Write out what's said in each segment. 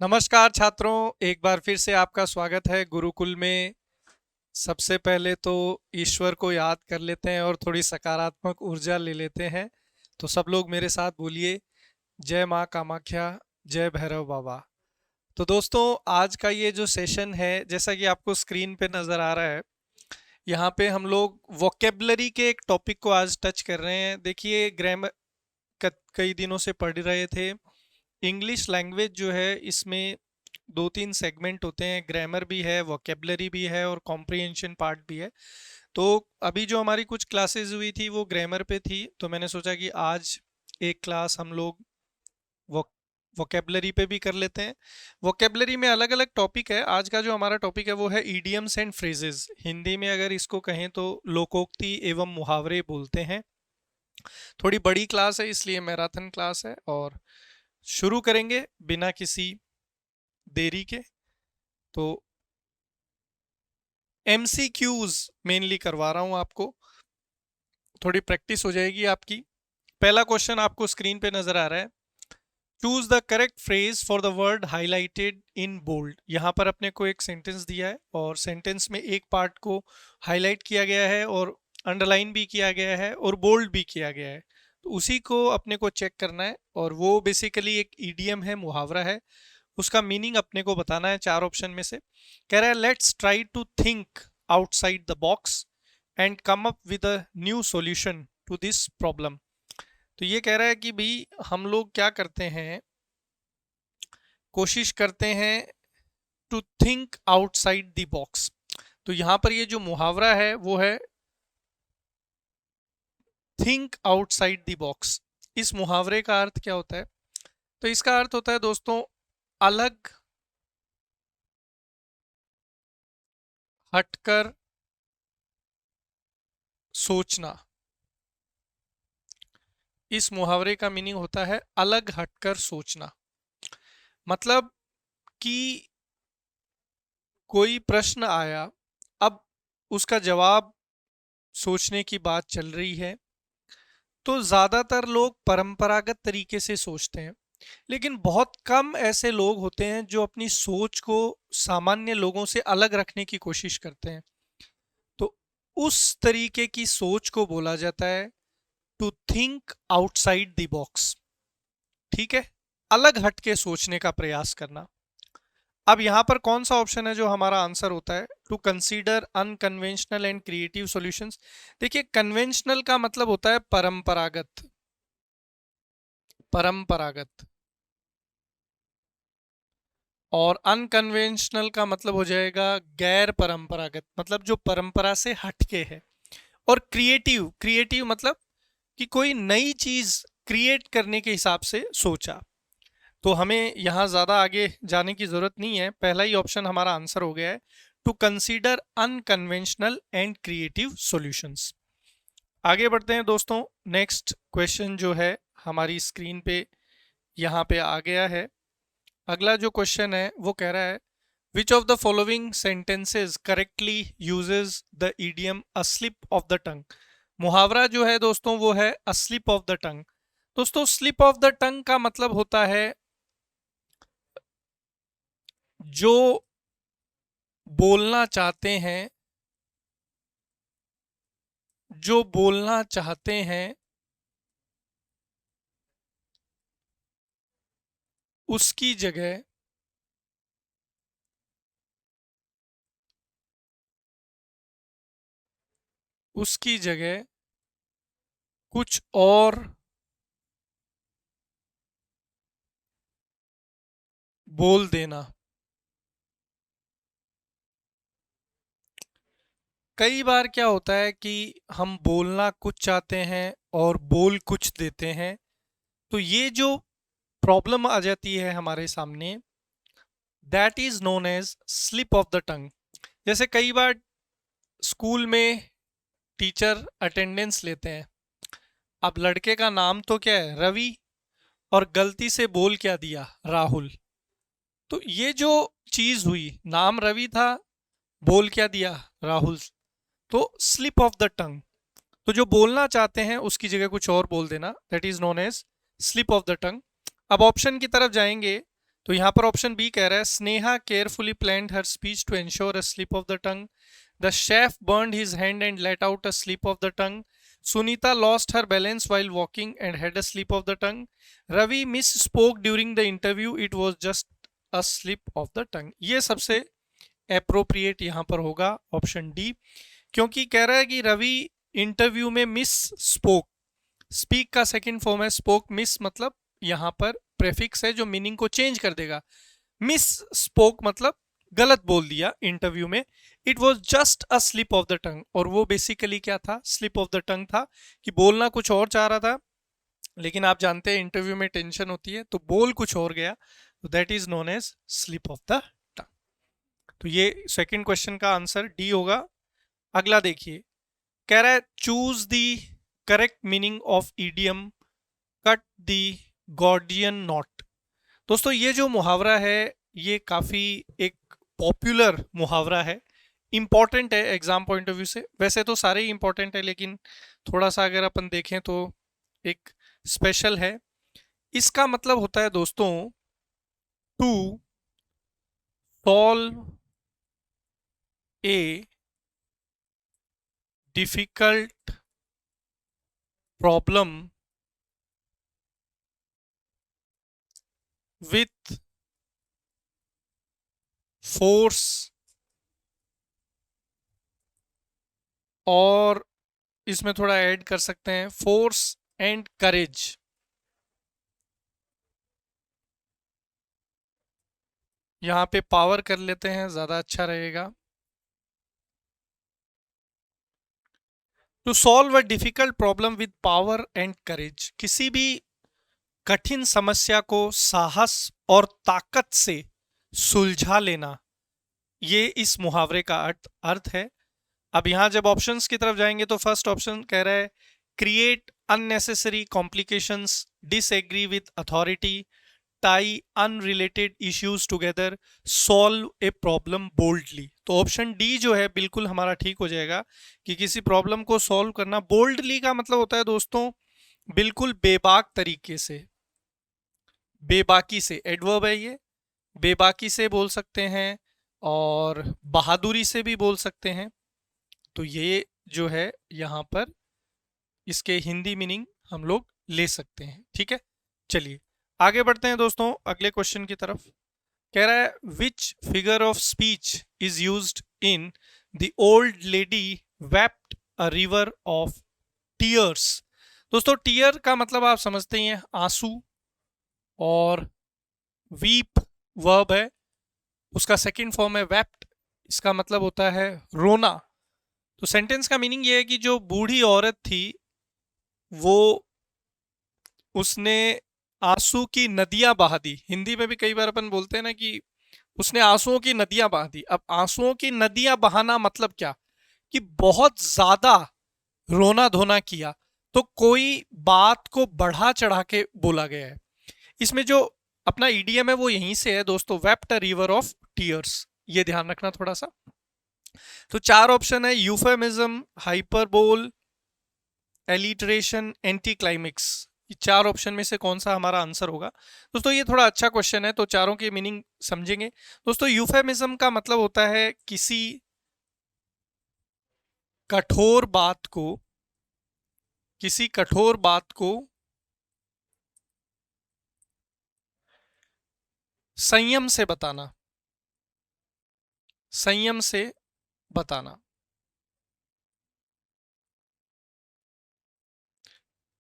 नमस्कार छात्रों, एक बार फिर से आपका स्वागत है गुरुकुल में। सबसे पहले तो ईश्वर को याद कर लेते हैं और थोड़ी सकारात्मक ऊर्जा ले लेते हैं। तो सब लोग मेरे साथ बोलिए, जय माँ कामाख्या, जय भैरव बाबा। तो दोस्तों, आज का ये जो सेशन है, जैसा कि आपको स्क्रीन पे नज़र आ रहा है, यहाँ पे हम लोग वोकेबलरी के एक टॉपिक को आज टच कर रहे हैं। देखिए, ग्रामर कई दिनों से पढ़ रहे थे। इंग्लिश लैंग्वेज जो है, इसमें दो तीन सेगमेंट होते हैं, ग्रामर भी है, वोकेबलरी भी है और कॉम्प्रिहेंशन पार्ट भी है। तो अभी जो हमारी कुछ क्लासेस हुई थी वो ग्रामर पे थी, तो मैंने सोचा कि आज एक क्लास हम लोग वोकेबलरी पे भी कर लेते हैं। वोकेबलरी में अलग अलग टॉपिक है। आज का जो हमारा टॉपिक है वो है ईडियम्स एंड फ्रेजेस। हिंदी में अगर इसको कहें तो लोकोक्ति एवं मुहावरे बोलते हैं। थोड़ी बड़ी क्लास है, इसलिए मैराथन क्लास है। और शुरू करेंगे बिना किसी देरी के। तो एमसीक्यूज मेनली करवा रहा हूं आपको, थोड़ी प्रैक्टिस हो जाएगी आपकी। पहला क्वेश्चन आपको स्क्रीन पे नजर आ रहा है। Choose the correct phrase for the word highlighted in bold. यहाँ पर अपने को एक सेंटेंस दिया है और सेंटेंस में एक पार्ट को हाईलाइट किया गया है और अंडरलाइन भी किया गया है और बोल्ड भी किया गया है। तो उसी को अपने को चेक करना है, और वो बेसिकली एक ईडियम है, मुहावरा है। उसका मीनिंग अपने को बताना है चार ऑप्शन में से। कह रहा है, let's try to think outside the box and come up with a new solution to this problem. तो ये कह रहा है कि भाई हम लोग क्या करते हैं, कोशिश करते हैं to think outside the box. तो यहाँ पर ये जो मुहावरा है वो है थिंक आउटसाइड द बॉक्स। इस मुहावरे का अर्थ क्या होता है? तो इसका अर्थ होता है दोस्तों, अलग हटकर सोचना। इस मुहावरे का मीनिंग होता है अलग हटकर सोचना। मतलब कि कोई प्रश्न आया, अब उसका जवाब सोचने की बात चल रही है, तो ज्यादातर लोग परंपरागत तरीके से सोचते हैं। लेकिन बहुत कम ऐसे लोग होते हैं जो अपनी सोच को सामान्य लोगों से अलग रखने की कोशिश करते हैं। तो उस तरीके की सोच को बोला जाता है to think outside the box. ठीक है, अलग हटके सोचने का प्रयास करना। अब यहां पर कौन सा ऑप्शन है जो हमारा आंसर होता है? To consider unconventional and creative solutions. देखिए, कन्वेंशनल का मतलब होता है परंपरागत, परंपरागत। और अनकन्वेंशनल का मतलब हो जाएगा गैर परंपरागत, मतलब जो परंपरा से हटके है। और क्रिएटिव, क्रिएटिव मतलब कि कोई नई चीज क्रिएट करने के हिसाब से सोचा। तो हमें यहाँ ज़्यादा आगे जाने की ज़रूरत नहीं है, पहला ही ऑप्शन हमारा आंसर हो गया है, to consider unconventional and creative solutions. आगे बढ़ते हैं दोस्तों। नेक्स्ट क्वेश्चन जो है हमारी स्क्रीन पे यहाँ पे आ गया है। अगला जो क्वेश्चन है वो कह रहा है, which of the following sentences correctly uses the idiom a slip of the टंग। मुहावरा जो है दोस्तों वो है अ स्लिप ऑफ द टंग। दोस्तों, स्लिप ऑफ द टंग का मतलब होता है जो बोलना चाहते हैं, जो बोलना चाहते हैं उसकी जगह उसकी जगह कुछ और बोल देना। कई बार क्या होता है कि हम बोलना कुछ चाहते हैं और बोल कुछ देते हैं, तो ये जो प्रॉब्लम आ जाती है हमारे सामने, that is known as slip of the tongue. जैसे कई बार स्कूल में टीचर अटेंडेंस लेते हैं। अब लड़के का नाम तो क्या है, रवि, और गलती से बोल क्या दिया, राहुल। तो ये जो चीज हुई, नाम रवि था, बोल क्या दिया, राहुल। तो स्लिप ऑफ द टंग। तो जो बोलना चाहते हैं उसकी जगह कुछ और बोल देना, that is known as slip of the tongue. अब ऑप्शन की तरफ जाएंगे तो यहाँ पर ऑप्शन बी कह रहा है Sneha carefully planned her speech to ensure a slip of the tongue, the chef burned his hand and let out a slip of the tongue, Sunita lost her balance while walking and had a slip of the tongue, Ravi misspoke during the interview, it was just a slip of the tongue. ये सबसे appropriate यहाँ पर होगा option D, क्योंकि कह रहा है कि रवि इंटरव्यू में मिस स्पोक, स्पीक का सेकंड फॉर्म है स्पोक, मिस मतलब यहाँ पर प्रेफिक्स है जो मीनिंग को चेंज कर देगा। मिस स्पोक मतलब गलत बोल दिया इंटरव्यू में। It was just a slip of the टंग, और वो बेसिकली क्या था, स्लिप ऑफ द टंग था कि बोलना कुछ और चाह रहा था, लेकिन आप जानते हैं इंटरव्यू में टेंशन होती है तो बोल कुछ और गया, तो that is known as slip of the tongue. तो ये सेकंड क्वेश्चन का आंसर डी होगा। अगला देखिए, कह रहा है choose the correct meaning of idiom cut the Gordian knot. दोस्तों ये जो मुहावरा है ये काफ़ी एक पॉपुलर मुहावरा है, इम्पॉर्टेंट है एग्जाम पॉइंट ऑफ व्यू से। वैसे तो सारे ही इम्पॉर्टेंट है, लेकिन थोड़ा सा अगर अपन देखें तो एक स्पेशल है। इसका मतलब होता है दोस्तों to solve a difficult problem with force और इसमें थोड़ा ऐड कर सकते हैं फोर्स एंड करेज। यहाँ पे पावर कर लेते हैं, ज़्यादा अच्छा रहेगा। To solve a difficult problem with power and courage, किसी भी कठिन समस्या को साहस और ताकत से सुलझा लेना, ये इस मुहावरे का अर्थ है। अब यहाँ जब ऑप्शंस की तरफ जाएंगे तो फर्स्ट ऑप्शन कह रहा है create unnecessary complications, disagree with authority, tie unrelated issues together, solve a problem boldly. तो ऑप्शन डी जो है बिल्कुल हमारा ठीक हो जाएगा कि किसी प्रॉब्लम को सॉल्व करना। बोल्डली का मतलब होता है दोस्तों बिल्कुल बेबाक तरीके से, बेबाकी से, एडवर्ब है ये, बेबाकी से बोल सकते हैं और बहादुरी से भी बोल सकते हैं। तो ये जो है यहाँ पर इसके हिंदी मीनिंग हम लोग ले सकते हैं। ठीक है, चलिए आगे बढ़ते हैं दोस्तों अगले क्वेश्चन की तरफ। कह रहा है which figure of speech is used in the old lady wept a river of tears. दोस्तों टीयर का मतलब आप समझते ही हैं आंसू, और वीप वर्ब है, उसका सेकंड फॉर्म है वेप्ट, इसका मतलब होता है रोना। तो सेंटेंस का मीनिंग ये है कि जो बूढ़ी औरत थी वो उसने आंसू की नदियां बहा दी। हिंदी में भी कई बार अपन बोलते हैं ना कि उसने आंसुओं की नदियां बहा दी। अब आंसुओं की नदियां बहाना मतलब क्या, कि बहुत ज्यादा रोना धोना किया, तो कोई बात को बढ़ा चढ़ा के बोला गया है। इसमें जो अपना ईडीएम है वो यहीं से है दोस्तों, wept a river of tears, ये ध्यान रखना थोड़ा सा। तो चार ऑप्शन है यूफेमिज्म, हाइपरबोल, एलिटरेशन, एंटी क्लाइमिक्स। ये चार ऑप्शन में से कौन सा हमारा आंसर होगा। दोस्तों ये थोड़ा अच्छा क्वेश्चन है तो चारों की मीनिंग समझेंगे। दोस्तों यूफेमिज्म का मतलब होता है किसी कठोर बात को, किसी कठोर बात को संयम से बताना, संयम से बताना,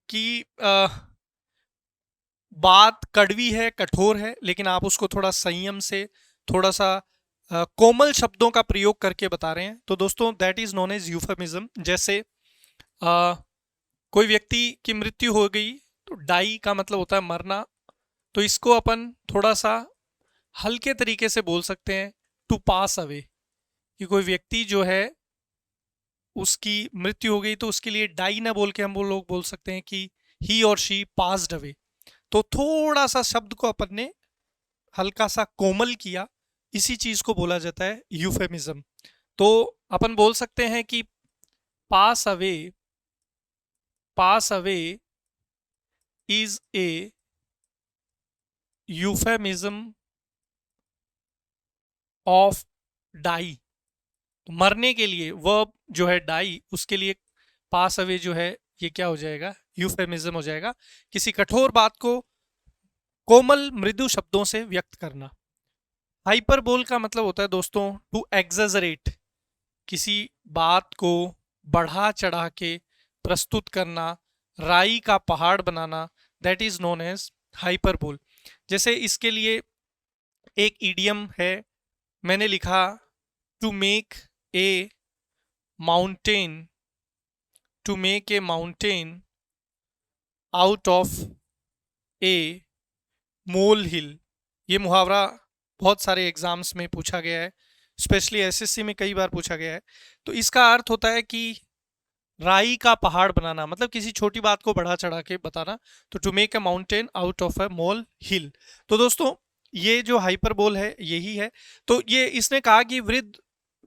कि बात कड़वी है, कठोर है, लेकिन आप उसको थोड़ा संयम से, थोड़ा सा कोमल शब्दों का प्रयोग करके बता रहे हैं। तो दोस्तों that is known as euphemism. जैसे कोई व्यक्ति की मृत्यु हो गई तो डाई का मतलब होता है मरना, तो इसको अपन थोड़ा सा हल्के तरीके से बोल सकते हैं टू पास अवे, कि कोई व्यक्ति जो है उसकी मृत्यु हो गई तो उसके लिए डाई ना बोल के हम वो लोग बोल सकते हैं कि ही और शी पास्ड अवे। तो थोड़ा सा शब्द को अपन ने हल्का सा कोमल किया, इसी चीज को बोला जाता है यूफेमिज्म। तो अपन बोल सकते हैं कि pass away, pass away is a euphemism of die, तो मरने के लिए वर्ब जो है डाई, उसके लिए पास अवे जो है ये क्या हो जाएगा, यूफेमिज्म हो जाएगा, किसी कठोर बात को कोमल मृदु शब्दों से व्यक्त करना। हाइपरबोल का मतलब होता है दोस्तों टू एक्सेजरेट, किसी बात को बढ़ा चढ़ा के प्रस्तुत करना, राई का पहाड़ बनाना, that is known as hyperbole. जैसे इसके लिए एक इडियम है, मैंने लिखा to make a mountain, to make a mountain out of a molehill. ये मुहावरा बहुत सारे एग्जाम्स में पूछा गया है, स्पेशली एसएससी में कई बार पूछा गया है। तो इसका अर्थ होता है कि राई का पहाड़ बनाना, मतलब किसी छोटी बात को बढ़ा चढ़ा के बताना, तो to make a mountain out of a molehill. तो दोस्तों ये जो हाइपरबोल है यही है। तो ये इसने कहा कि वृद्ध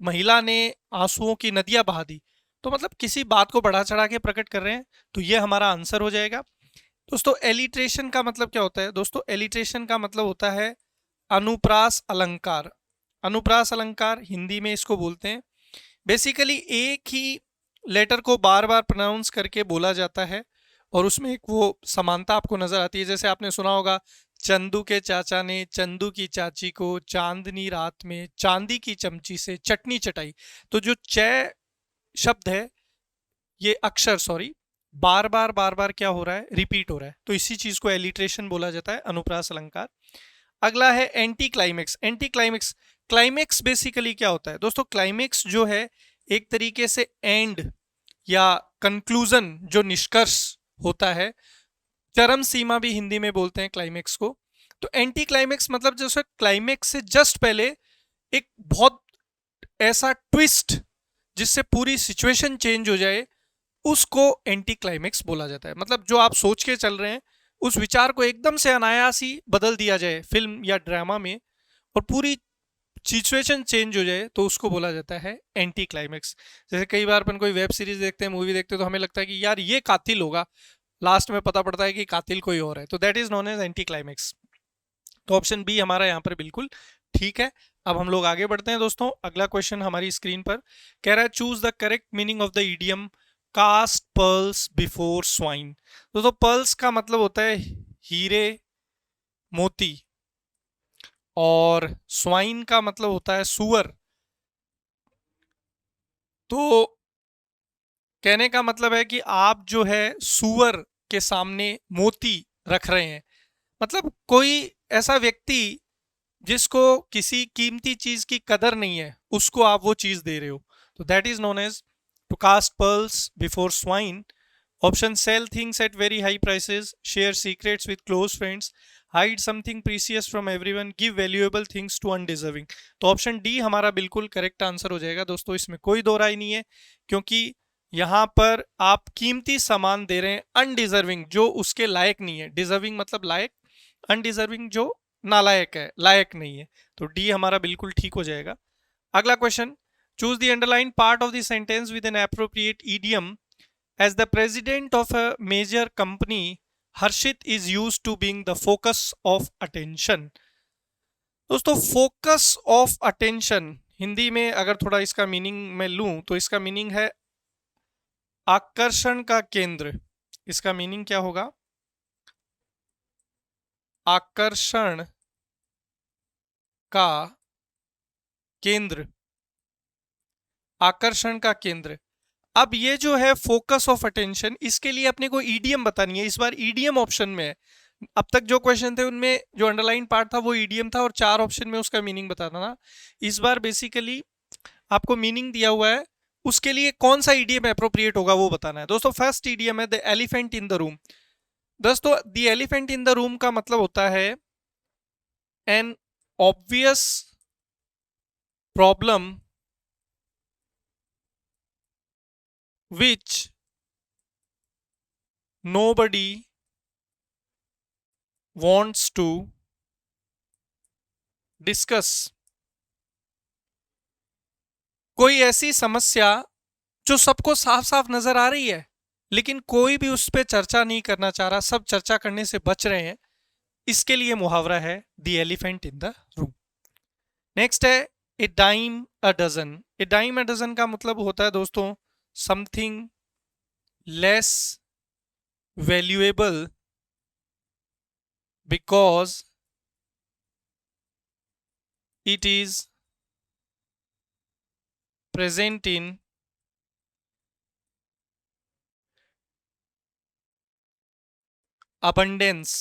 महिला ने आंसुओं की नदियां बहा दी, तो मतलब किसी बात को बढ़ा चढ़ा के प्रकट कर रहे हैं, तो ये हमारा आंसर हो जाएगा। दोस्तों एलिट्रेशन का मतलब क्या होता है? दोस्तों एलिट्रेशन का मतलब होता है अनुप्रास अलंकार। अनुप्रास अलंकार हिंदी में इसको बोलते हैं, बेसिकली एक ही लेटर को बार बार प्रोनाउंस करके बोला जाता है और उसमें एक वो समानता आपको नजर आती है। जैसे आपने सुना होगा, चंदू के चाचा ने चंदू की चाची को चांदनी रात में चांदी की चमची से चटनी चटाई। तो जो च शब्द है, ये अक्षर सॉरी बार बार क्या हो रहा है, रिपीट हो रहा है, तो इसी चीज को एलिट्रेशन बोला जाता है, अनुप्रास अलंकार। अगला है anti climax. Anti climax, climax basically क्या होता है दोस्तों? क्लाइमेक्स जो है एक तरीके से एंड या कंक्लूजन, जो निष्कर्ष होता है, चरम सीमा भी हिंदी में बोलते हैं क्लाइमेक्स को। तो एंटी क्लाइमेक्स मतलब जैसे क्लाइमेक्स से जस्ट पहले एक बहुत ऐसा ट्विस्ट जिससे पूरी सिचुएशन चेंज हो जाए, उसको एंटी क्लाइमेक्स बोला जाता है। मतलब जो आप सोच के चल रहे हैं उस विचार को एकदम से अनायास ही बदल दिया जाए फिल्म या ड्रामा में, और पूरी सिचुएशन चेंज हो जाए, तो उसको बोला जाता है एंटी क्लाइमेक्स। जैसे कई बार अपन कोई वेब सीरीज देखते हैं, मूवी देखते हैं, तो हमें लगता है कि यार ये कातिल होगा, लास्ट में पता पड़ता है कि कातिल कोई और है, तो that is known as anticlimax. तो ऑप्शन बी हमारा यहाँ पर बिल्कुल ठीक है। अब हम लोग आगे बढ़ते हैं दोस्तों। अगला क्वेश्चन हमारी स्क्रीन पर कह रहा है choose the correct meaning of the idiom cast pearls before swine. दोस्तों पर्ल्स का मतलब होता है हीरे मोती, और स्वाइन का मतलब होता है सुअर। तो कहने का मतलब है कि आप जो है सुअर के सामने मोती रख रहे हैं, मतलब कोई ऐसा व्यक्ति जिसको किसी कीमती चीज की कदर नहीं है, उसको आप वो चीज दे रहे हो, तो that is known as to cast pearls before swine. Option sell things at very high prices, share secrets with close friends, hide something precious from everyone, give valuable things to undeserving. तो option D हमारा बिल्कुल correct answer हो जाएगा दोस्तों, इसमें कोई दो राय नहीं है, क्योंकि यहाँ पर आप कीमती सामान दे रहे हैं अनडिजर्विंग, जो उसके लायक नहीं है। डिजर्विंग मतलब लायक, अनडिजर्विंग जो नालायक है, लायक नहीं है। तो डी हमारा बिल्कुल ठीक हो जाएगा। अगला question, choose the underline part of the sentence with an appropriate idiom. As the president of a major company, Harshit is used to being the focus of attention. दोस्तों फोकस ऑफ अटेंशन हिंदी में अगर थोड़ा इसका मीनिंग मैं लूं, तो इसका meaning है आकर्षण का केंद्र। इसका मीनिंग क्या होगा? आकर्षण का केंद्र, आकर्षण का केंद्र। अब ये जो है फोकस ऑफ अटेंशन, इसके लिए अपने को ईडीएम बतानी है। इस बार ईडीएम ऑप्शन में है। अब तक जो क्वेश्चन थे उनमें जो अंडरलाइन पार्ट था वो ईडीएम था, और 4 ऑप्शन में उसका मीनिंग बताना था। इस बार बेसिकली आपको मीनिंग दिया हुआ है, उसके लिए कौन सा ईडीएम एप्रोप्रिएट होगा वो बताना है। दोस्तों फर्स्ट ईडीएम है the elephant in the room. दोस्तों the elephant in the room का मतलब होता है an obvious problem which nobody wants to discuss। कोई ऐसी समस्या जो सबको साफ साफ नजर आ रही है, लेकिन कोई भी उस पर चर्चा नहीं करना चाह रहा, सब चर्चा करने से बच रहे हैं, इसके लिए मुहावरा है the elephant in the room. Next है a dime a dozen. A dime a dozen का मतलब होता है दोस्तों something less valuable because it is present in abundance।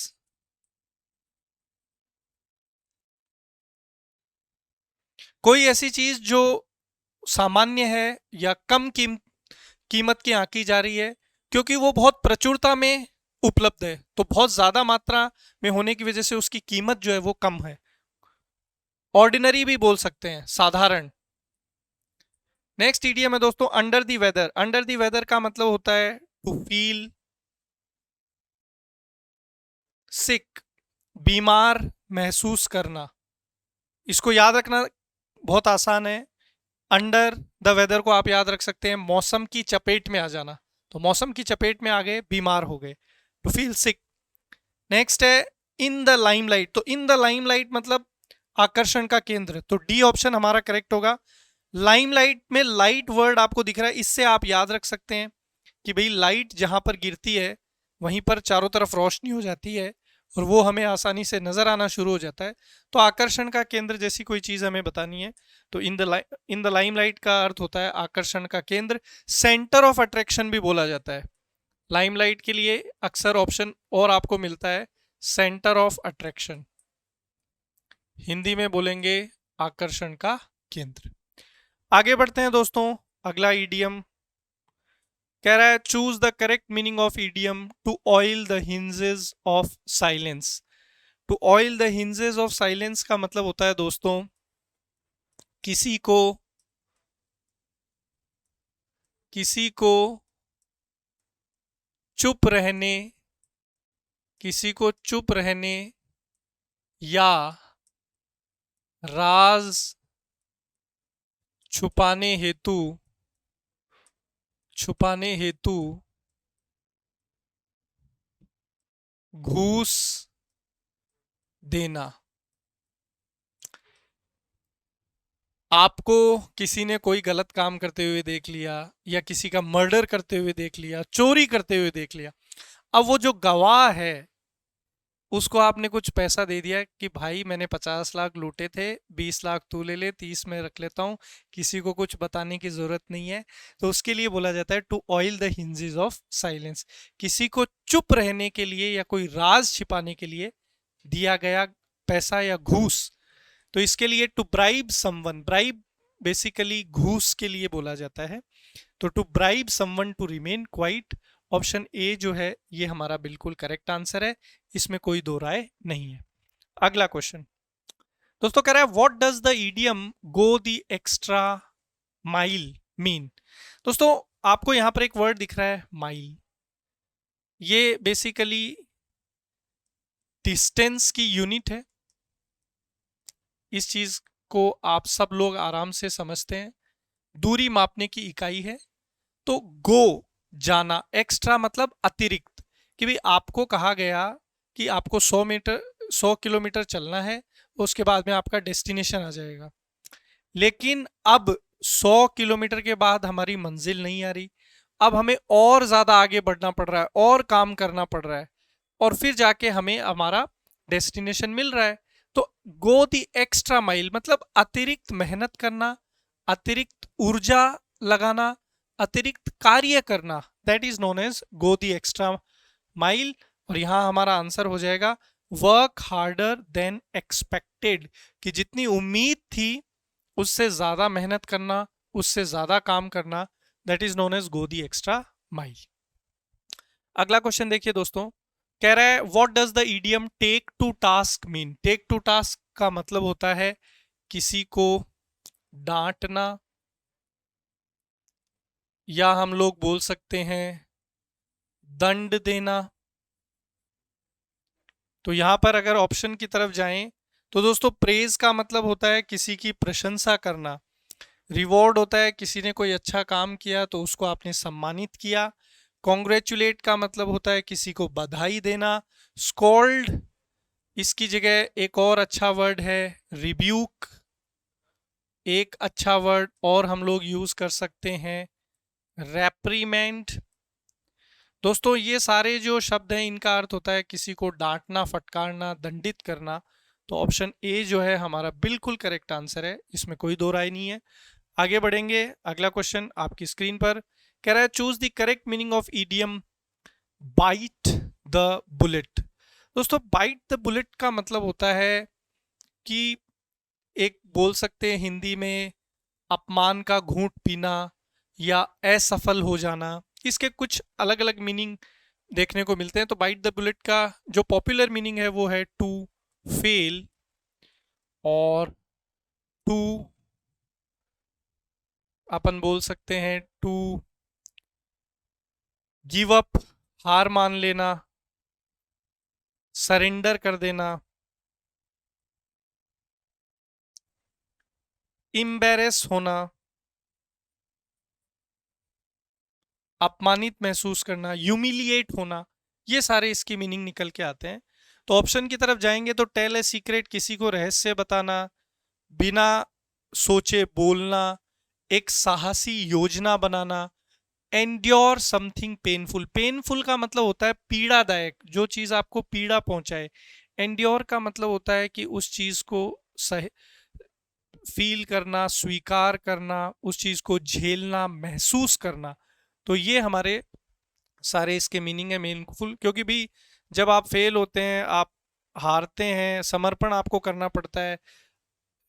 कोई ऐसी चीज जो सामान्य है या कम कीमत की आंकी जा रही है क्योंकि वो बहुत प्रचुरता में उपलब्ध है, तो बहुत ज्यादा मात्रा में होने की वजह से उसकी कीमत जो है वो कम है। ऑर्डिनरी भी बोल सकते हैं, साधारण। नेक्स्ट ईडियम है दोस्तों under the weather. Under the weather का मतलब होता है टू फील सिक, बीमार महसूस करना। इसको याद रखना बहुत आसान है। अंडर द वेदर को आप याद रख सकते हैं मौसम की चपेट में आ जाना, तो मौसम की चपेट में आ गए, बीमार हो गए, टू फील सिक। नेक्स्ट है इन द लाइमलाइट। तो इन द लाइमलाइट मतलब आकर्षण का केंद्र, तो डी ऑप्शन हमारा करेक्ट होगा। लाइमलाइट में लाइट वर्ड आपको दिख रहा है, इससे आप याद रख सकते हैं कि भाई लाइट जहां पर गिरती है वहीं पर चारों तरफ रोशनी हो जाती है और वो हमें आसानी से नजर आना शुरू हो जाता है। तो आकर्षण का केंद्र जैसी कोई चीज हमें बतानी है तो इन द लाइमलाइट का अर्थ होता है आकर्षण का केंद्र। सेंटर ऑफ अट्रैक्शन भी बोला जाता है। लाइमलाइट के लिए अक्सर ऑप्शन और आपको मिलता है सेंटर ऑफ अट्रैक्शन, हिंदी में बोलेंगे आकर्षण का केंद्र। आगे बढ़ते हैं दोस्तों, अगला ईडियम कह रहा है choose the correct meaning of idiom to oil the hinges of silence. To oil the hinges of silence का मतलब होता है दोस्तों किसी को चुप रहने, किसी को चुप रहने या राज छुपाने हेतु घूस देना। आपको किसी ने कोई गलत काम करते हुए देख लिया या किसी का मर्डर करते हुए देख लिया, चोरी करते हुए देख लिया, अब वो जो गवाह है उसको आपने कुछ पैसा दे दिया कि भाई मैंने 50 लाख लूटे थे, 20 लाख तू ले ले, 30 में रख लेता हूँ, किसी को कुछ बताने की जरूरत नहीं है। तो उसके लिए बोला जाता है to oil the hinges of silence. किसी को चुप रहने के लिए या कोई राज छिपाने के लिए दिया गया पैसा या घूस। तो इसके लिए to bribe someone, bribe basically घूस के लिए बोला जाता है। तो to bribe someone to remain quiet, option A जो है ये हमारा बिल्कुल करेक्ट आंसर है, इसमें कोई दो राय नहीं है। अगला क्वेश्चन दोस्तों कह रहा है what does the idiom go the extra mile mean. दोस्तों आपको यहां पर एक वर्ड दिख रहा है माइल, ये बेसिकली डिस्टेंस की यूनिट है। इस चीज को आप सब लोग आराम से समझते हैं, दूरी मापने की इकाई है। तो गो जाना, एक्स्ट्रा मतलब अतिरिक्त, कि भाई आपको कहा गया कि आपको 100 किलोमीटर चलना है, उसके बाद में आपका डेस्टिनेशन आ जाएगा। लेकिन अब 100 किलोमीटर के बाद हमारी मंजिल नहीं आ रही, अब हमें और ज्यादा आगे बढ़ना पड़ रहा है और काम करना पड़ रहा है और फिर जाके हमें हमारा डेस्टिनेशन मिल रहा है। तो गो दी एक्स्ट्रा माइल मतलब अतिरिक्त मेहनत करना, अतिरिक्त ऊर्जा लगाना, अतिरिक्त कार्य करना, that is known as go the extra mile. और यहां हमारा आंसर हो जाएगा वर्क हार्डर देन एक्सपेक्टेड, कि जितनी उम्मीद थी उससे ज्यादा मेहनत करना, उससे ज्यादा काम करना, that is known as go the extra mile. अगला क्वेश्चन देखिए दोस्तों, कह रहा है what does the idiom take to task mean. Take to task का मतलब होता है किसी को डांटना, या हम लोग बोल सकते हैं दंड देना। तो यहां पर अगर ऑप्शन की तरफ जाएं तो दोस्तों प्रेज का मतलब होता है किसी की प्रशंसा करना, रिवॉर्ड होता है किसी ने कोई अच्छा काम किया तो उसको आपने सम्मानित किया, कॉन्ग्रेचुलेट का मतलब होता है किसी को बधाई देना, स्कॉल्ड इसकी जगह एक और अच्छा वर्ड है रिब्यूक, एक अच्छा वर्ड और हम लोग यूज कर सकते हैं रेप्रीमेंट। दोस्तों ये सारे जो शब्द हैं इनका अर्थ होता है किसी को डांटना, फटकारना, दंडित करना। तो ऑप्शन ए जो है हमारा बिल्कुल करेक्ट आंसर है, इसमें कोई दो राय नहीं है। आगे बढ़ेंगे, अगला क्वेश्चन आपकी स्क्रीन पर कह रहा है choose the correct meaning of idiom bite the bullet. दोस्तों बाइट द बुलेट का मतलब होता है कि एक बोल सकते हैं हिंदी में अपमान का घूंट पीना या असफल हो जाना। इसके कुछ अलग अलग मीनिंग देखने को मिलते हैं। तो बाइट द बुलेट का जो पॉपुलर मीनिंग है वो है टू फेल और टू अपन बोल सकते हैं टू गिव अप, हार मान लेना, सरेंडर कर देना, इम्बेरेस होना, अपमानित महसूस करना, ह्यूमिलिएट होना। ये सारे इसकी मीनिंग निकल के आते हैं। तो ऑप्शन की तरफ जाएंगे तो टेल ए सीक्रेट, किसी को रहस्य बताना, बिना सोचे बोलना, एक साहसी योजना बनाना, एंड्योर समथिंग पेनफुल। पेनफुल का मतलब होता है पीड़ादायक, जो चीज आपको पीड़ा पहुंचाए। एंड्योर का मतलब होता है कि उस चीज को सह फील करना, स्वीकार करना, उस चीज को झेलना, महसूस करना। तो ये हमारे सारे इसके मीनिंग है मीनिंगफुल। क्योंकि भी जब आप फेल होते हैं, आप हारते हैं, समर्पण आपको करना पड़ता है,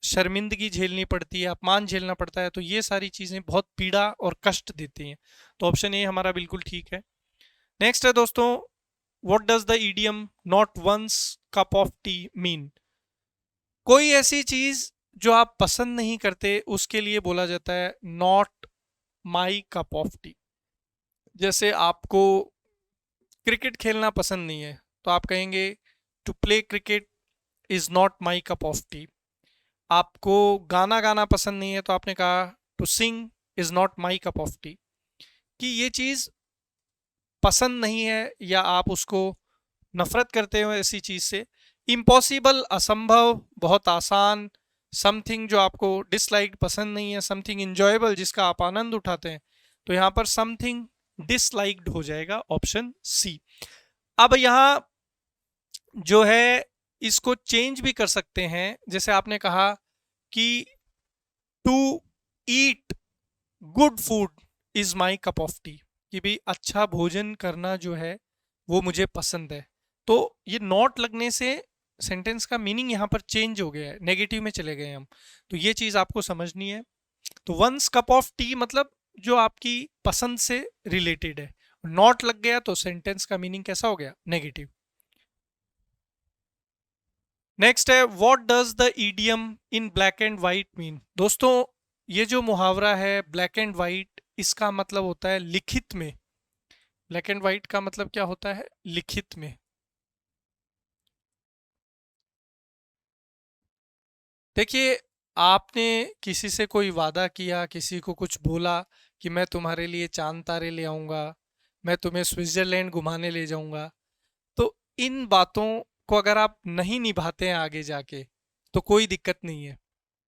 शर्मिंदगी झेलनी पड़ती है, अपमान झेलना पड़ता है, तो ये सारी चीजें बहुत पीड़ा और कष्ट देती हैं। तो ऑप्शन ए हमारा बिल्कुल ठीक है। नेक्स्ट है दोस्तों, what does the idiom not one's cup of tea mean. कोई ऐसी चीज जो आप पसंद नहीं करते उसके लिए बोला जाता है not my cup of T. जैसे आपको क्रिकेट खेलना पसंद नहीं है तो आप कहेंगे to play cricket is not my cup of tea. आपको गाना गाना पसंद नहीं है तो आपने कहा to sing is not my cup of tea. कि ये चीज पसंद नहीं है या आप उसको नफरत करते हो ऐसी चीज से। इम्पॉसिबल, असंभव, बहुत आसान। समथिंग जो आपको डिसलाइक, पसंद नहीं है। समथिंग इंजॉयबल, जिसका आप आनंद उठाते हैं। तो यहां पर समथिंग डिसलाइक्ड हो जाएगा, ऑप्शन सी। अब यहां जो है इसको चेंज भी कर सकते हैं। जैसे आपने कहा कि to eat good food is my cup of tea, कि भाई अच्छा भोजन करना जो है वो मुझे पसंद है। तो ये नॉट लगने से सेंटेंस का मीनिंग यहाँ पर चेंज हो गया है, नेगेटिव में चले गए हम। तो ये चीज आपको समझनी है। तो वंस कप ऑफ टी मतलब जो आपकी पसंद से रिलेटेड है। नॉट लग गया तो सेंटेंस का मीनिंग कैसा हो गया, नेगेटिव। नेक्स्ट है what does the idiom in black and white mean. दोस्तों ये जो मुहावरा है ब्लैक एंड व्हाइट, इसका मतलब होता है लिखित में। ब्लैक एंड व्हाइट का मतलब क्या होता है, लिखित में। देखिए, आपने किसी से कोई वादा किया, किसी को कुछ बोला कि मैं तुम्हारे लिए चांद तारे ले आऊंगा, मैं तुम्हें स्विट्जरलैंड घुमाने ले जाऊंगा। तो इन बातों को अगर आप नहीं निभाते हैं आगे जाके तो कोई दिक्कत नहीं है,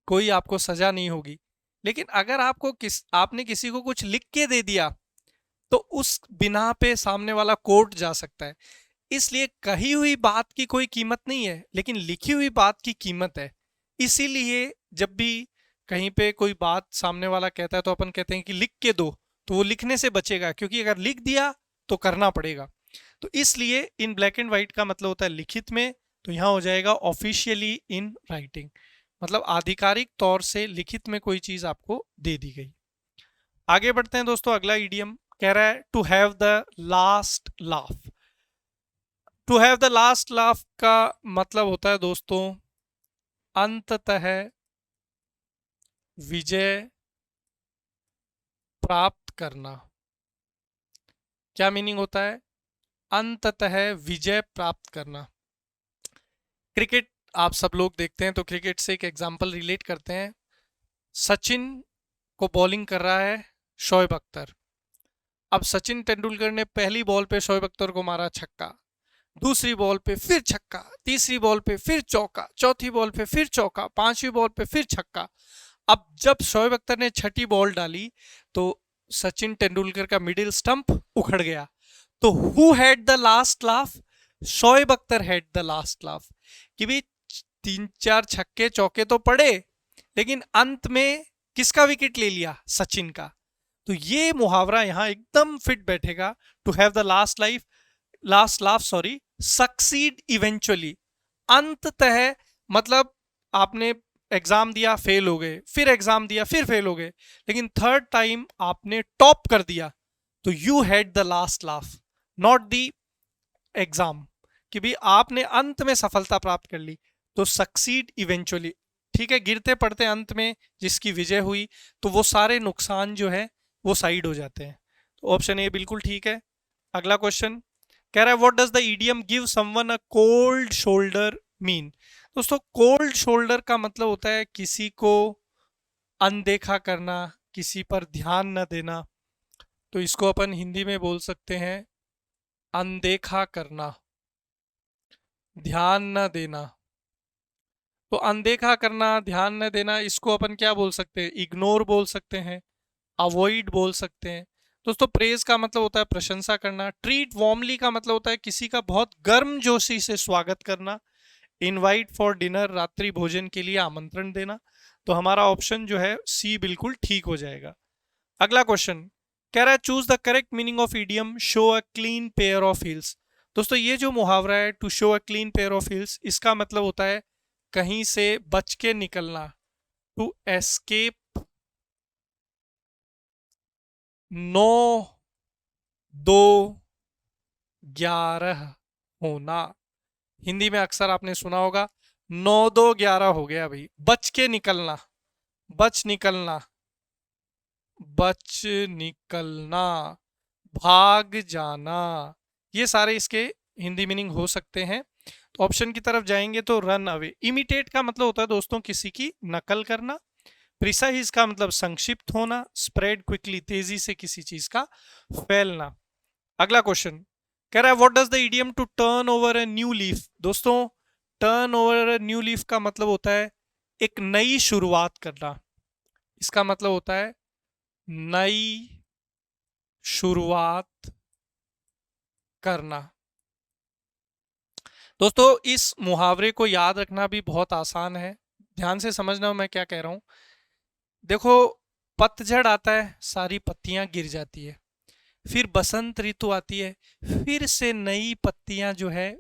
कोई आपको सजा नहीं होगी। लेकिन अगर आपने किसी को कुछ लिख के दे दिया तो उस बिना पे सामने वाला कोर्ट जा सकता है। इसलिए कही हुई बात की कोई कीमत नहीं है, लेकिन लिखी हुई बात की कीमत है। इसीलिए जब भी कहीं पे कोई बात सामने वाला कहता है तो अपन कहते हैं कि लिख के दो, तो वो लिखने से बचेगा, क्योंकि अगर लिख दिया तो करना पड़ेगा। तो इसलिए इन ब्लैक एंड व्हाइट का मतलब होता है लिखित में। तो यहाँ हो जाएगा ऑफिशियली इन राइटिंग, मतलब आधिकारिक तौर से लिखित में कोई चीज आपको दे दी गई। आगे बढ़ते हैं दोस्तों, अगला इडियम कह रहा है to have the last laugh. To have the last laugh का मतलब होता है दोस्तों अंततः विजय प्राप्त करना। क्या मीनिंग होता है, अंततः विजय प्राप्त करना। क्रिकेट आप सब लोग देखते हैं तो क्रिकेट से एक एग्जांपल रिलेट करते हैं। सचिन को बॉलिंग कर रहा है शोएब अख्तर। अब सचिन तेंदुलकर ने पहली बॉल पे शोएब अख्तर को मारा छक्का, दूसरी बॉल पे फिर छक्का, तीसरी बॉल पे फिर चौका, चौथी बॉल पे फिर चौका, पांचवी बॉल पे फिर छक्का। अब जब शोएब अख्तर ने छठी बॉल डाली तो सचिन तेंदुलकर का मिडिल स्टंप उखड़ गया। तो who had the last laugh? Shoaib Akhtar had the last laugh. कि भी 3-4 छक्के चौके तो पड़े, लेकिन अंत में किसका विकेट ले लिया? सचिन का। तो ये मुहावरा यहां एकदम फिट बैठेगा। To have the last laugh succeed eventually. अंततः मतलब आपने एग्जाम दिया, फेल हो गए, फिर एग्जाम दिया, फिर फेल हो गए, लेकिन थर्ड टाइम आपने टॉप कर दिया, तो you had the last laugh, not the exam. कि भी आपने अंत में सफलता प्राप्त कर ली, तो सक्सीड इवेंचुअली। ठीक है, गिरते पड़ते अंत में जिसकी विजय हुई, तो वो सारे नुकसान जो है वो साइड हो जाते हैं। तो ऑप्शन ए बिल्कुल ठीक है। अगला क्वेश्चन कह रहा है what does the idiom give someone a cold shoulder mean? दोस्तों, कोल्ड शोल्डर का मतलब होता है किसी को अनदेखा करना, किसी पर ध्यान न देना। तो इसको अपन हिंदी में बोल सकते हैं अनदेखा करना, ध्यान न देना। तो अनदेखा करना, ध्यान न देना, इसको अपन क्या बोल सकते हैं? इग्नोर बोल सकते हैं, अवॉइड बोल सकते हैं। दोस्तों, प्रेज का मतलब होता है प्रशंसा करना। ट्रीट वार्मली का मतलब होता है किसी का बहुत गर्मजोशी से स्वागत करना। इनवाइट फॉर डिनर, रात्रि भोजन के लिए आमंत्रण देना। तो हमारा ऑप्शन जो है सी बिल्कुल ठीक हो जाएगा। अगला क्वेश्चन कह रहा है choose the correct meaning of idiom show a clean pair of heels. दोस्तों, ये जो मुहावरा है to show a clean pair of heels, इसका मतलब होता है कहीं से बच के निकलना, टू एस्केप 9-2-11 होना। हिंदी में अक्सर आपने सुना होगा 9-2-11 हो गया भाई। बच के निकलना, बच निकलना, बच निकलना, भाग जाना, ये सारे इसके हिंदी मीनिंग हो सकते हैं। तो ऑप्शन की तरफ जाएंगे तो रन अवे। इमिटेट का मतलब होता है दोस्तों किसी की नकल करना। प्रिसाइज का मतलब संक्षिप्त होना। स्प्रेड क्विकली, तेजी से किसी चीज का फैलना। अगला क्वेश्चन कह रहा है what does the idiom to turn over a new leaf? दोस्तों, turn over a new leaf का मतलब होता है एक नई शुरुआत करना। इसका मतलब होता है नई शुरुआत करना। दोस्तों, इस मुहावरे को याद रखना भी बहुत आसान है। ध्यान से समझना मैं क्या कह रहा हूं। देखो, पतझड़ आता है, सारी पत्तियां गिर जाती है, फिर बसंत ऋतु आती है, फिर से नई पत्तियां जो है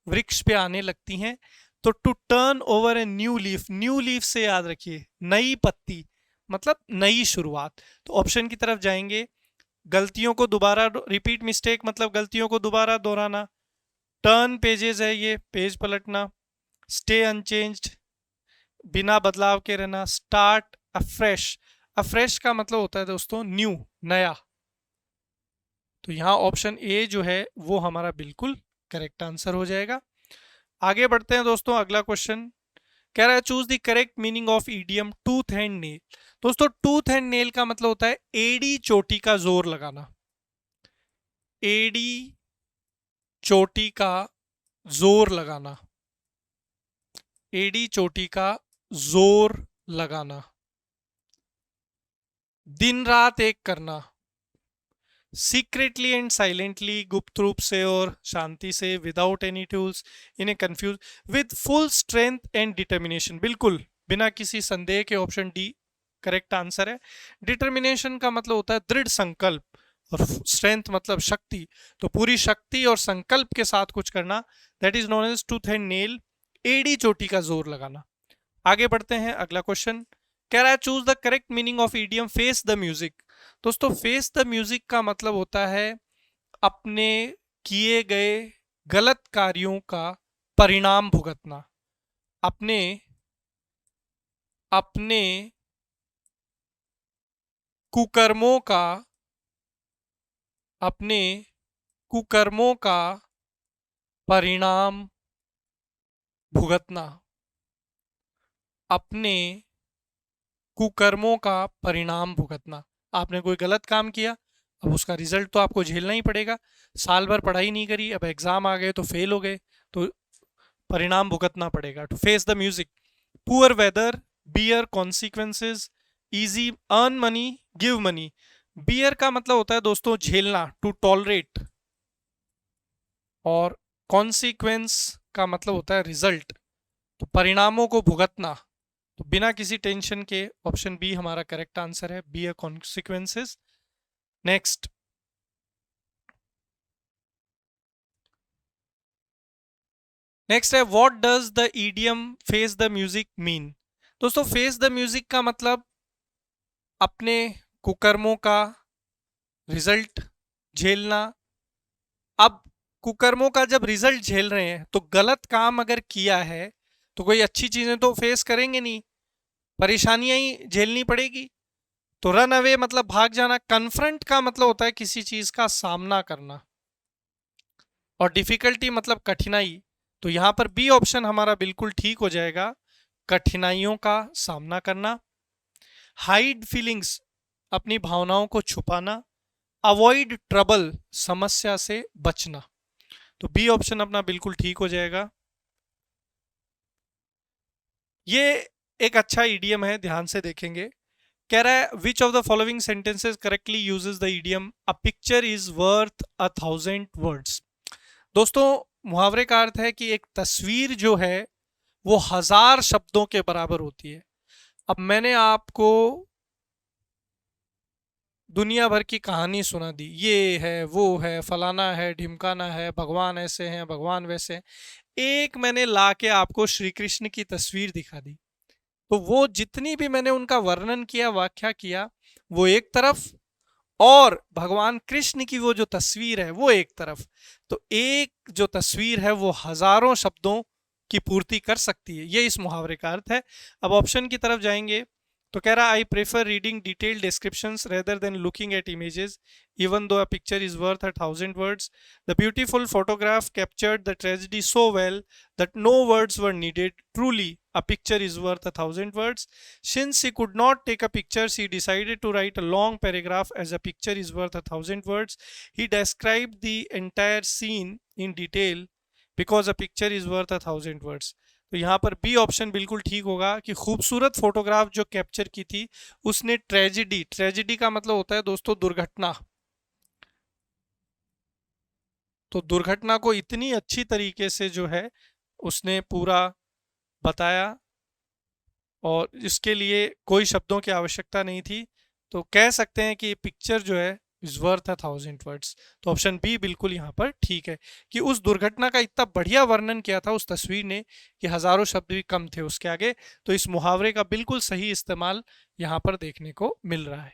वृक्ष पे आने लगती हैं। तो to turn over a new leaf, new leaf से याद रखिए नई पत्ती मतलब नई शुरुआत। तो ऑप्शन की तरफ जाएंगे। गलतियों को दोबारा, रिपीट मिस्टेक मतलब गलतियों को दोबारा दोहराना। टर्न पेजेस है ये, पेज पलटना। स्टे अनचेंज्ड, बिना बदलाव के रहना। स्टार्ट अफ्रेश, अफ्रेश का मतलब होता है दोस्तों न्यू, नया। तो यहाँ ऑप्शन ए जो है वो हमारा बिल्कुल करेक्ट आंसर हो जाएगा। आगे बढ़ते हैं दोस्तों। अगला क्वेश्चन कह रहा है choose the correct meaning of idiom tooth and nail. दोस्तों, टूथ एंड नेल का मतलब होता है एड़ी चोटी का जोर लगाना। एड़ी चोटी का जोर लगाना, एड़ी चोटी का जोर लगाना। दिन रात एक करना। सीक्रेटली एंड साइलेंटली, गुप्त रूप से और शांति से। विदाउट एनी टूल्स, इन्हें confuse. With full strength and determination, बिल्कुल बिना किसी संदेह के ऑप्शन डी करेक्ट आंसर है। डिटर्मिनेशन का मतलब होता है दृढ़ संकल्प, और स्ट्रेंथ मतलब शक्ति। तो पूरी शक्ति और संकल्प के साथ कुछ करना, that is known as tooth and nail, एड़ी चोटी का जोर लगाना। आगे बढ़ते हैं। अगला क्वेश्चन कह रहा है choose the correct meaning of idiom face the music. दोस्तों, फेस द म्यूजिक का मतलब होता है अपने किए गए गलत कार्यों का परिणाम भुगतना। अपने अपने कुकर्मों का, अपने कुकर्मों का परिणाम भुगतना। अपने कुकर्मों का परिणाम भुगतना। आपने कोई गलत काम किया, अब उसका रिजल्ट तो आपको झेलना ही पड़ेगा। साल भर पढ़ाई नहीं करी, अब एग्जाम आ गए तो फेल हो गए, तो परिणाम भुगतना पड़ेगा। To face the music. Poor weather, bear consequences, easy, earn money, give money. Bear का मतलब होता है दोस्तों झेलना, टू टॉलरेट, और कॉन्सिक्वेंस का मतलब होता है रिजल्ट, तो परिणामों को भुगतना। तो बिना किसी टेंशन के ऑप्शन बी हमारा करेक्ट आंसर है, बियर कॉन्सिक्वेंसेज। नेक्स्ट, नेक्स्ट है what does the idiom face the music mean. दोस्तों फेस द म्यूजिक का मतलब अपने कुकर्मों का रिजल्ट झेलना। अब कुकर्मों का जब रिजल्ट झेल रहे हैं तो गलत काम अगर किया है तो कोई अच्छी चीजें तो फेस करेंगे नहीं, परेशानियां ही झेलनी पड़ेगी। तो रन अवे मतलब भाग जाना, कन्फ्रंट का मतलब होता है किसी चीज का सामना करना, और डिफिकल्टी मतलब कठिनाई। तो यहां पर बी ऑप्शन हमारा बिल्कुल ठीक हो जाएगा, कठिनाइयों का सामना करना। हाइड फीलिंग्स अपनी भावनाओं को छुपाना। अवॉइड ट्रबल समस्या से बचना। तो बी ऑप्शन अपना बिल्कुल ठीक हो जाएगा। ये एक अच्छा ईडियम है, ध्यान से देखेंगे। कह रहा है which of the following sentences correctly uses the idiom a picture is worth 1000 words. दोस्तों मुहावरे का अर्थ है कि एक तस्वीर जो है वो 1000 शब्दों के बराबर होती है। अब मैंने आपको दुनिया भर की कहानी सुना दी, ये है वो है फलाना है ढिमकाना है, भगवान ऐसे हैं भगवान वैसे हैं, एक मैंने लाके आपको श्री कृष्ण की तस्वीर दिखा दी, तो वो जितनी भी मैंने उनका वर्णन किया व्याख्या किया वो एक तरफ, और भगवान कृष्ण की वो जो तस्वीर है वो एक तरफ। तो एक जो तस्वीर है वो हजारों शब्दों की पूर्ति कर सकती है, ये इस मुहावरे का अर्थ है। अब ऑप्शन की तरफ जाएंगे तो कह रहा I prefer reading detailed descriptions rather than looking at images even though a picture is worth 1000 words. The beautiful photograph captured the tragedy so well that no words were needed. Truly, a picture is worth 1000 words. Since he could not take a picture, he decided to write a long paragraph as a picture is worth 1000 words. He described the entire scene in detail because a picture is worth 1000 words. तो यहाँ पर B option बिल्कुल ठीक होगा कि खूबसूरत photograph जो capture की थी उसने ट्रेजिडी, ट्रेजिडी का मतलब होता है दोस्तों दुर्घटना, तो दुर्घटना को इतनी अच्छी तरीके से जो है उसने पूरा बताया, और इसके लिए कोई शब्दों की आवश्यकता नहीं थी। तो कह सकते हैं कि ये पिक्चर जो है इज वर्थ 1000 वर्ड्स। तो ऑप्शन बी बिल्कुल यहाँ पर ठीक है कि उस दुर्घटना का इतना बढ़िया वर्णन किया था उस तस्वीर ने कि हजारों शब्द भी कम थे उसके आगे। तो इस मुहावरे का बिल्कुल सही इस्तेमाल यहाँ पर देखने को मिल रहा है।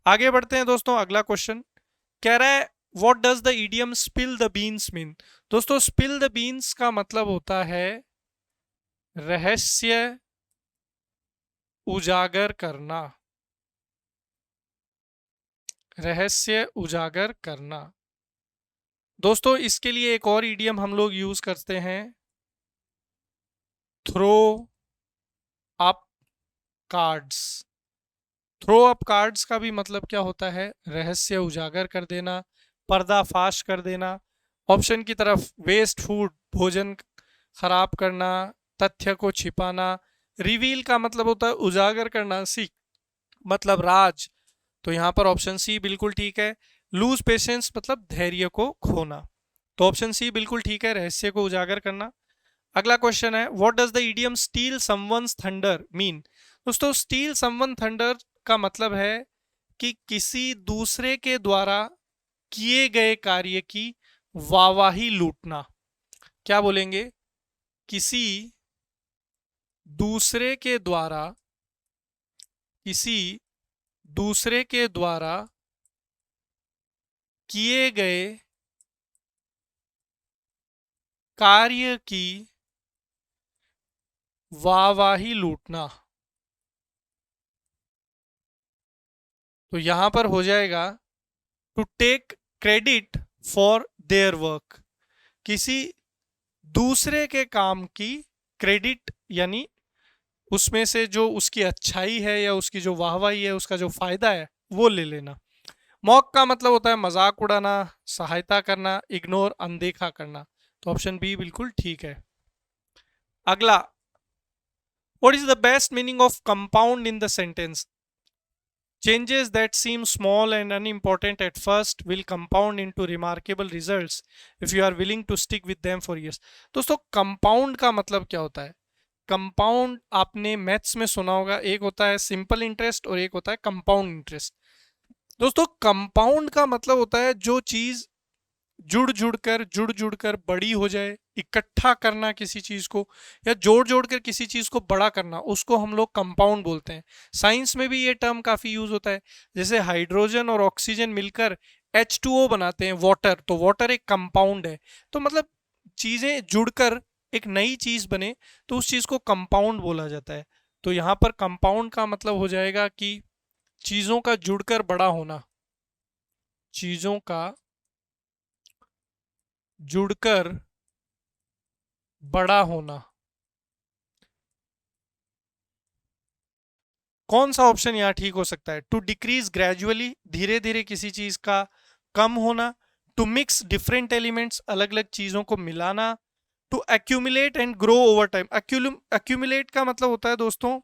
आगे बढ़ते हैं दोस्तों, अगला क्वेश्चन कह रहा है what does the idiom spill the beans mean. दोस्तों स्पिल द बीन्स का मतलब होता है रहस्य उजागर करना, रहस्य उजागर करना। दोस्तों इसके लिए एक और इडियम हम लोग यूज करते हैं, throw up cards. Throw up cards का भी मतलब क्या होता है, रहस्य उजागर कर देना, पर्दाफाश कर देना। ऑप्शन की तरफ वेस्ट फूड, भोजन खराब करना, तथ्य को छिपाना। रिवील का मतलब होता है उजागर करना, सी मतलब राज। तो यहाँ पर ऑप्शन सी बिल्कुल ठीक है। लूज पेशेंस मतलब धैर्य को खोना। तो ऑप्शन सी बिल्कुल ठीक है, रहस्य को उजागर करना। अगला क्वेश्चन है what does the idiom steel someone's thunder mean. दोस्तों स्टील समवन थंडर का मतलब है कि किसी दूसरे के द्वारा किए गए कार्य की वाहवाही लूटना। क्या बोलेंगे, किसी दूसरे के द्वारा, किसी दूसरे के द्वारा किए गए कार्य की वाहवाही लूटना। तो यहां पर हो जाएगा to take credit for their work, किसी दूसरे के काम की क्रेडिट यानी उसमें से जो उसकी अच्छाई है या उसकी जो वाहवाही है, उसका जो फायदा है वो ले लेना। मॉक का मतलब होता है मजाक उड़ाना, सहायता करना, इग्नोर अनदेखा करना। तो ऑप्शन बी बिल्कुल ठीक है। अगला what is the best meaning of compound in the sentence? Changes that seem small and unimportant at first will compound into remarkable results if you are willing to stick with them for years. दोस्तों compound का मतलब क्या होता है? Compound आपने maths में सुना होगा, एक होता है सिंपल इंटरेस्ट और एक होता है कंपाउंड इंटरेस्ट। दोस्तों कंपाउंड का मतलब होता है जो चीज जुड़ जुड़ कर बड़ी हो जाए, इकट्ठा करना किसी चीज को या जोड़ कर किसी चीज को बड़ा करना, उसको हम लोग कंपाउंड बोलते हैं। साइंस में भी ये टर्म काफी यूज होता है। जैसे हाइड्रोजन और ऑक्सीजन मिलकर H2O बनाते हैं, वाटर, तो वाटर एक कंपाउंड है। तो मतलब चीजें जुड़कर एक नई चीज बने तो उस चीज को कंपाउंड बोला जाता है। तो यहाँ पर कंपाउंड का मतलब हो जाएगा कि चीजों का जुड़कर बड़ा होना, चीजों का जुड़कर बड़ा होना। कौन सा ऑप्शन यहां ठीक हो सकता है? टू डिक्रीज ग्रेजुअली, धीरे धीरे किसी चीज का कम होना। टू मिक्स डिफरेंट एलिमेंट्स, अलग अलग चीजों को मिलाना। To accumulate and grow over time. Accumulate का मतलब होता है दोस्तों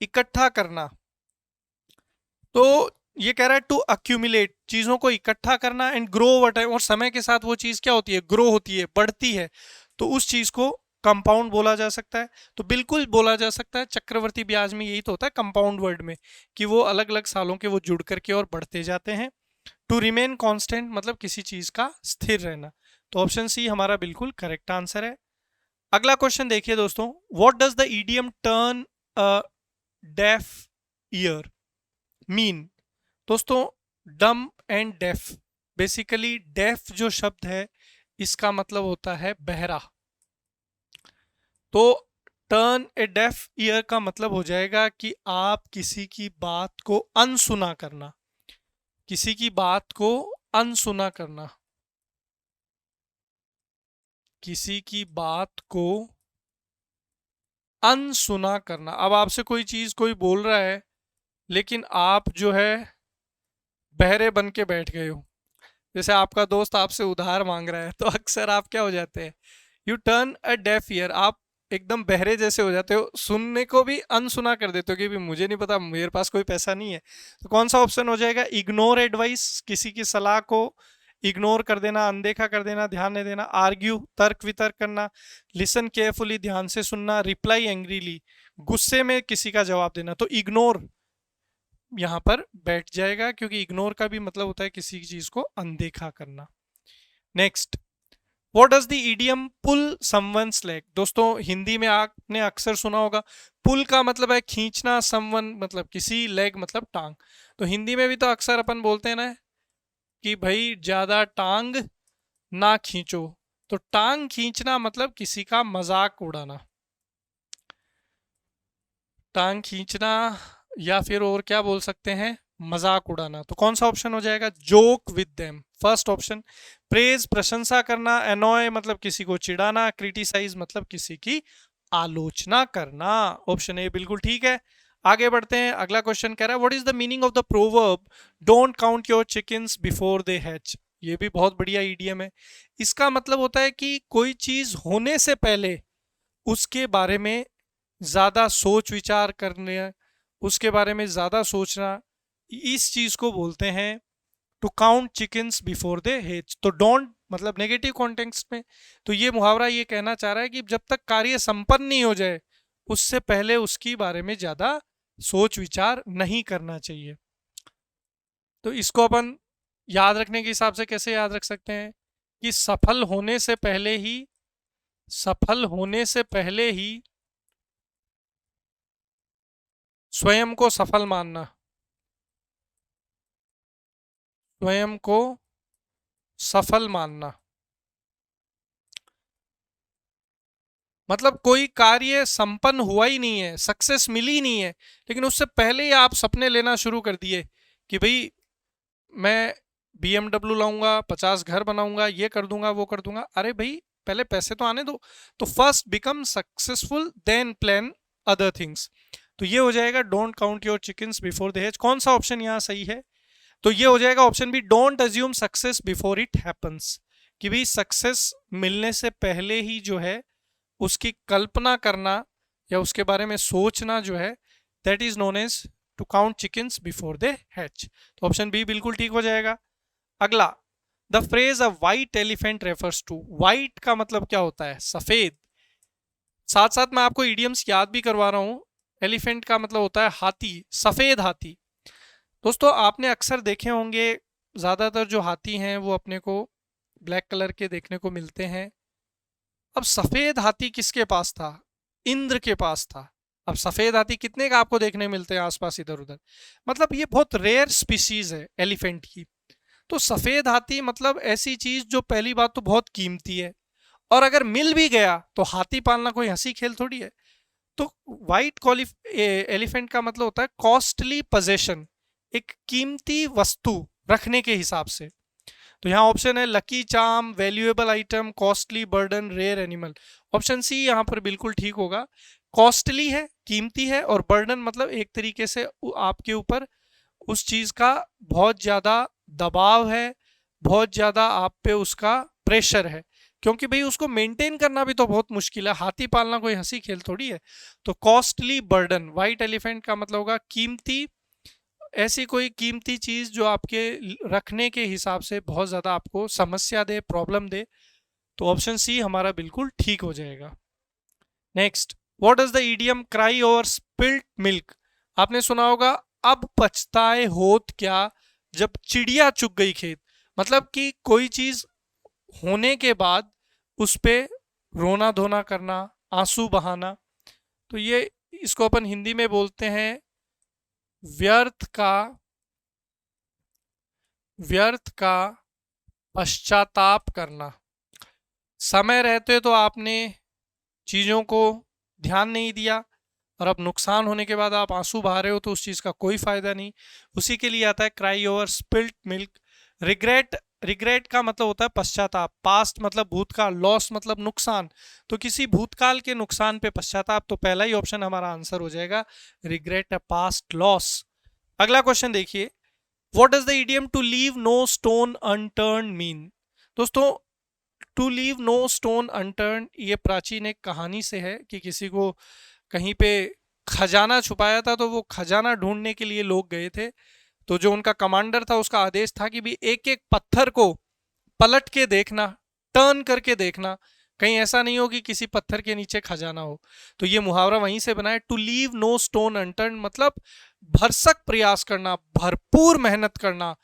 इकट्ठा करना। तो ये कह रहा है टू अक्यूमुलेट, चीजों को इकट्ठा करना, एंड ग्रो ओवर टाइम, और समय के साथ वो चीज क्या होती है? ग्रो होती है, बढ़ती है। तो उस चीज को कंपाउंड बोला जा सकता है। तो बिल्कुल बोला जा सकता है। चक्रवर्ती ब्याज में यही तो होता है कंपाउंड वर्ड में, कि वो अलग अलग सालों के वो जुड़ करके और बढ़ते जाते हैं। टू रिमेन कांस्टेंट मतलब किसी चीज का स्थिर रहना। तो ऑप्शन सी हमारा बिल्कुल करेक्ट आंसर है। अगला क्वेश्चन देखिए दोस्तों, what does the idiom turn a deaf ear mean? दोस्तों डम एंड डेफ, बेसिकली डेफ जो शब्द है इसका मतलब होता है बहरा। तो टर्न ए डेफ ईयर का मतलब हो जाएगा कि आप किसी की बात को अनसुना करना, किसी की बात को अनसुना करना, किसी की बात को अनसुना करना। अब आपसे कोई चीज कोई बोल रहा है लेकिन आप जो है बहरे बन के बैठ गए हो। जैसे आपका दोस्त आपसे उधार मांग रहा है तो अक्सर आप क्या हो जाते हैं? U turn a deaf ear, आप एकदम बहरे जैसे हो जाते हो, सुनने को भी अनसुना कर देते हो कि भी मुझे नहीं पता, मेरे पास कोई पैसा नहीं है। तो कौन सा ऑप्शन हो जाएगा? इग्नोर एडवाइस, किसी की सलाह को इग्नोर कर देना, अनदेखा कर देना, ध्यान नहीं देना। आर्ग्यू, तर्क वितर्क करना। लिसन केयरफुली, ध्यान से सुनना। रिप्लाई एंग्रीली, गुस्से में किसी का जवाब देना। तो इग्नोर यहां पर बैठ जाएगा, क्योंकि इग्नोर का भी मतलब होता है किसी चीज को अनदेखा करना। Next, what does the idiom pull someone's leg? दोस्तों हिंदी में आपने अक्सर सुना होगा, पुल का मतलब है खींचना, समवन मतलब किसी, लेग मतलब टांग। तो हिंदी में भी तो अक्सर अपन बोलते हैं ना कि भाई ज्यादा टांग ना खींचो। तो टांग खींचना मतलब किसी का मजाक उड़ाना, टांग खींचना, या फिर और क्या बोल सकते हैं? मजाक उड़ाना। तो कौन सा ऑप्शन हो जाएगा? Joke with them, first option. Praise प्रशंसा करना, एनॉय मतलब किसी को चिढ़ाना, क्रिटिसाइज मतलब किसी की आलोचना करना। ऑप्शन ए बिल्कुल ठीक है। आगे बढ़ते हैं, अगला क्वेश्चन कह रहा है what is the meaning of the proverb don't count your chickens before they hatch? ये भी बहुत बढ़िया ईडियम है। इसका मतलब होता है कि कोई चीज होने से पहले उसके बारे में ज्यादा सोच विचार करने, उसके बारे में ज्यादा सोचना, इस चीज को बोलते हैं to count chickens before they hatch. तो डोंट मतलब नेगेटिव कॉन्टेक्स्ट में। तो ये मुहावरा ये कहना चाह रहा है कि जब तक कार्य संपन्न नहीं हो जाए उससे पहले उसकी बारे में ज्यादा सोच विचार नहीं करना चाहिए। तो इसको अपन याद रखने के हिसाब से कैसे याद रख सकते हैं कि सफल होने से पहले ही, सफल होने से पहले ही स्वयं को सफल मानना, स्वयं को सफल मानना। मतलब कोई कार्य संपन्न हुआ ही नहीं है, सक्सेस मिली नहीं है, लेकिन उससे पहले ही आप सपने लेना शुरू कर दिए कि भाई मैं BMW लाऊंगा, 50 घर बनाऊंगा, ये कर दूंगा, वो कर दूंगा। अरे भाई पहले पैसे तो आने दो। तो first become successful then plan other things. तो ये हो जाएगा don't count your chickens before the hatch. कौन सा ऑप्शन यहाँ सही है? तो ये हो जाएगा option B, don't assume success before it happens. कि भाई सक्सेस मिलने से पहले ही जो है उसकी कल्पना करना या उसके बारे में सोचना जो है, that is known as to count chickens before they hatch. तो ऑप्शन बी बिल्कुल ठीक हो जाएगा। अगला, the phrase a white elephant refers to, white का मतलब क्या होता है? सफेद। साथ साथ मैं आपको इडियम्स याद भी करवा रहा हूं। एलिफेंट का मतलब होता है हाथी, सफेद हाथी। दोस्तों आपने अक्सर देखे होंगे, ज्यादातर जो हाथी हैं वो अपने को ब्लैक कलर के देखने को मिलते हैं। अब सफेद हाथी किसके पास था? इंद्र के पास था। अब सफेद हाथी कितने का आपको देखने मिलते हैं आसपास इधर उधर? मतलब ये बहुत रेयर स्पीसीज है एलिफेंट की। तो सफेद हाथी मतलब ऐसी चीज जो पहली बात तो बहुत कीमती है, और अगर मिल भी गया तो हाथी पालना कोई हंसी खेल थोड़ी है। तो वाइट एलिफेंट का मतलब होता है कॉस्टली पोजेशन, एक कीमती वस्तु रखने के हिसाब से। तो यहाँ ऑप्शन है lucky charm, valuable item, costly burden, rare animal. Option C यहाँ पर बिल्कुल ठीक होगा। कॉस्टली है, कीमती है, और बर्डन मतलब एक तरीके से आपके ऊपर उस चीज का बहुत ज्यादा दबाव है, बहुत ज्यादा आप पे उसका प्रेशर है, क्योंकि भाई उसको मेंटेन करना भी तो बहुत मुश्किल है। हाथी पालना कोई हंसी खेल थोड़ी है। तो कॉस्टली बर्डन, व्हाइट एलिफेंट का मतलब होगा कीमती, ऐसी कोई कीमती चीज जो आपके रखने के हिसाब से बहुत ज्यादा आपको समस्या दे, प्रॉब्लम दे। तो ऑप्शन सी हमारा बिल्कुल ठीक हो जाएगा। Next, what does the idiom cry over spilt milk? आपने सुना होगा, अब पछताए होत क्या जब चिड़िया चुग गई खेत। मतलब कि कोई चीज होने के बाद उस पे रोना धोना करना, आंसू बहाना। तो ये, इसको अपन हिंदी में बोलते हैं व्यर्थ का, व्यर्थ का पश्चाताप करना। समय रहते तो आपने चीजों को ध्यान नहीं दिया, और अब नुकसान होने के बाद आप आंसू बहा रहे हो, तो उस चीज का कोई फायदा नहीं। उसी के लिए आता है cry over spilt milk. Regret, regret का मतलब होता है पश्चाताप। पास्ट मतलब भूतकाल, लॉस मतलब नुकसान। तो किसी भूतकाल के नुकसान पे पश्चाताप, तो पहला ही ऑप्शन हमारा आंसर हो जाएगा, रिग्रेट अ पास्ट लॉस। अगला क्वेश्चन देखिए, what does the idiom to leave no stone unturned mean? दोस्तों, to leave no stone unturned ये प्राचीन एक कहानी से है कि किसी को कहीं पे खजाना छुपाया था, तो वो खजाना ढूंढने के लिए लोग गए थे। तो जो उनका कमांडर था उसका आदेश था कि भी एक एक पत्थर को पलट के देखना, टर्न करके देखना, कहीं ऐसा नहीं हो कि किसी पत्थर के नीचे खजाना हो। तो ये मुहावरा वहीं से बना है, to leave no stone unturned मतलब भरसक प्रयास करना, भरपूर मेहनत करना,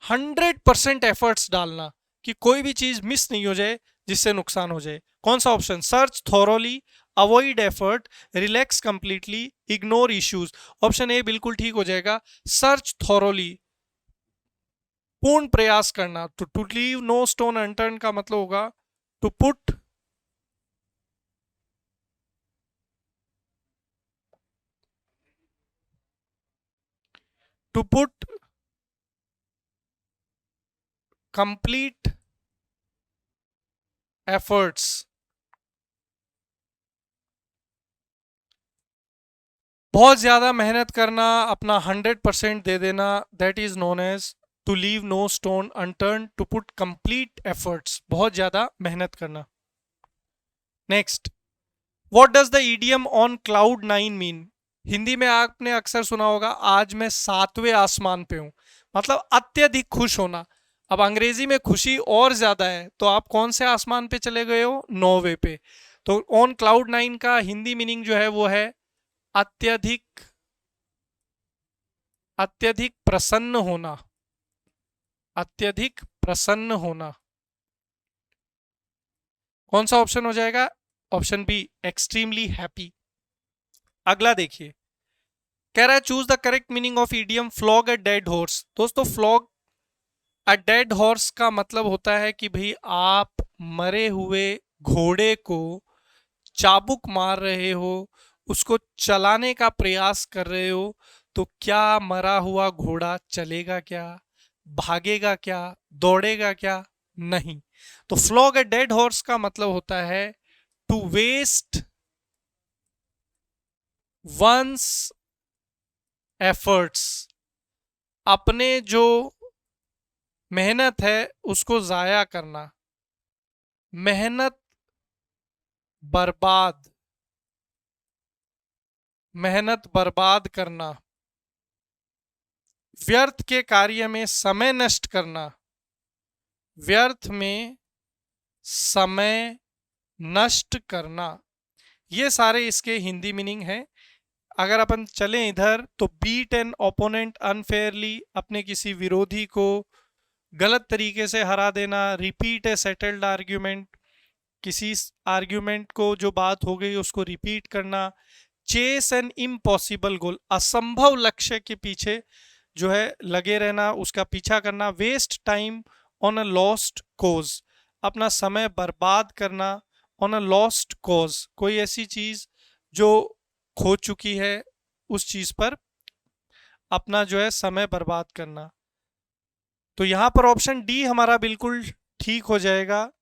100% एफर्ट्स डालना कि कोई भी चीज मिस नहीं हो जाए जिससे नुकसान हो जाए। कौन सा option? Search thoroughly, avoid effort, relax completely, ignore issues. Option A बिल्कुल ठीक हो जाएगा, सर्च थॉरोली, पूर्ण प्रयास करना। तो to leave no stone unturned का मतलब होगा to put, to put complete efforts, बहुत ज्यादा मेहनत करना, अपना 100% दे देना, that is known as to leave no stone unturned, to put complete efforts, बहुत ज्यादा मेहनत करना। Next, what does the idiom on cloud nine mean? Hindi में आपने अक्सर सुना होगा, आज मैं 7वें आसमान पे हूं, मतलब अत्यधिक खुश होना। अब अंग्रेजी में खुशी और ज्यादा है, तो आप कौन से आसमान पे चले गए हो? 9वें पे। तो ऑन क्लाउड नाइन का हिंदी मीनिंग जो है वो है अत्यधिक, अत्यधिक प्रसन्न होना, अत्यधिक प्रसन्न होना। कौन सा ऑप्शन हो जाएगा? Option B, extremely happy. अगला देखिए, कह रहा है choose the correct meaning of idiom flog a dead horse. दोस्तों, फ्लॉग अ डेड हॉर्स का मतलब होता है कि भाई आप मरे हुए घोड़े को चाबुक मार रहे हो, उसको चलाने का प्रयास कर रहे हो। तो क्या मरा हुआ घोड़ा चलेगा क्या, भागेगा क्या, दौड़ेगा क्या? नहीं। तो फ्लॉग अ डेड हॉर्स का मतलब होता है टू वेस्ट वंस एफर्ट्स, अपने जो मेहनत है उसको जाया करना, मेहनत बर्बाद मेहनत बर्बाद करना, व्यर्थ के कार्य में समय नष्ट करना, व्यर्थ में समय नष्ट करना, ये सारे इसके हिंदी मीनिंग हैं। अगर अपन चलें इधर तो बीट एन ओपोनेंट अनफेयरली, अपने किसी विरोधी को गलत तरीके से हरा देना, रिपीट ए सेटल्ड आर्ग्यूमेंट, किसी आर्ग्यूमेंट को जो बात हो गई उसको रिपीट करना, चेस एन इम्पॉसिबल गोल, असंभव लक्ष्य के पीछे जो है लगे रहना, उसका पीछा करना, waste time on a lost cause, अपना समय बर्बाद करना, ऑन अ लॉस्ट कोज, कोई ऐसी चीज जो खो चुकी है उस चीज पर अपना जो है समय बर्बाद करना। तो यहां पर ऑप्शन डी हमारा बिल्कुल ठीक हो जाएगा,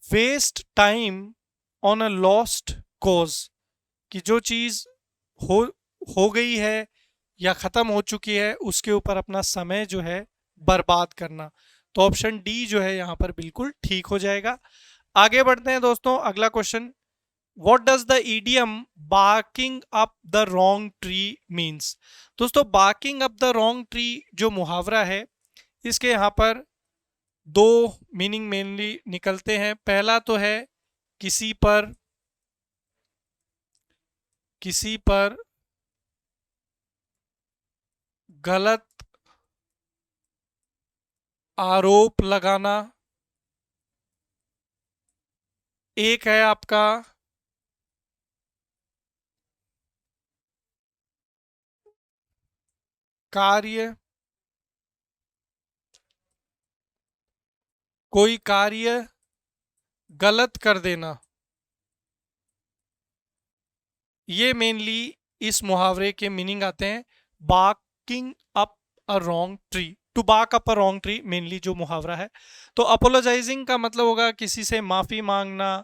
waste time on a lost cause, कि जो चीज हो हो गई है या खत्म हो चुकी है उसके ऊपर अपना समय जो है बर्बाद करना। तो ऑप्शन डी जो है यहां पर बिल्कुल ठीक हो जाएगा। आगे बढ़ते हैं दोस्तों, अगला question, what does the idiom barking up the wrong tree means. दोस्तों barking up the wrong tree जो मुहावरा है, इसके यहाँ पर दो मीनिंग मेनली निकलते हैं। पहला तो है किसी पर गलत आरोप लगाना, एक है आपका कोई कार्य गलत कर देना, ये मेनली इस मुहावरे के मीनिंग आते हैं। Barking up a wrong tree, to bark up a wrong tree mainly जो मुहावरा है। तो अपोलोजाइजिंग का मतलब होगा किसी से माफी मांगना,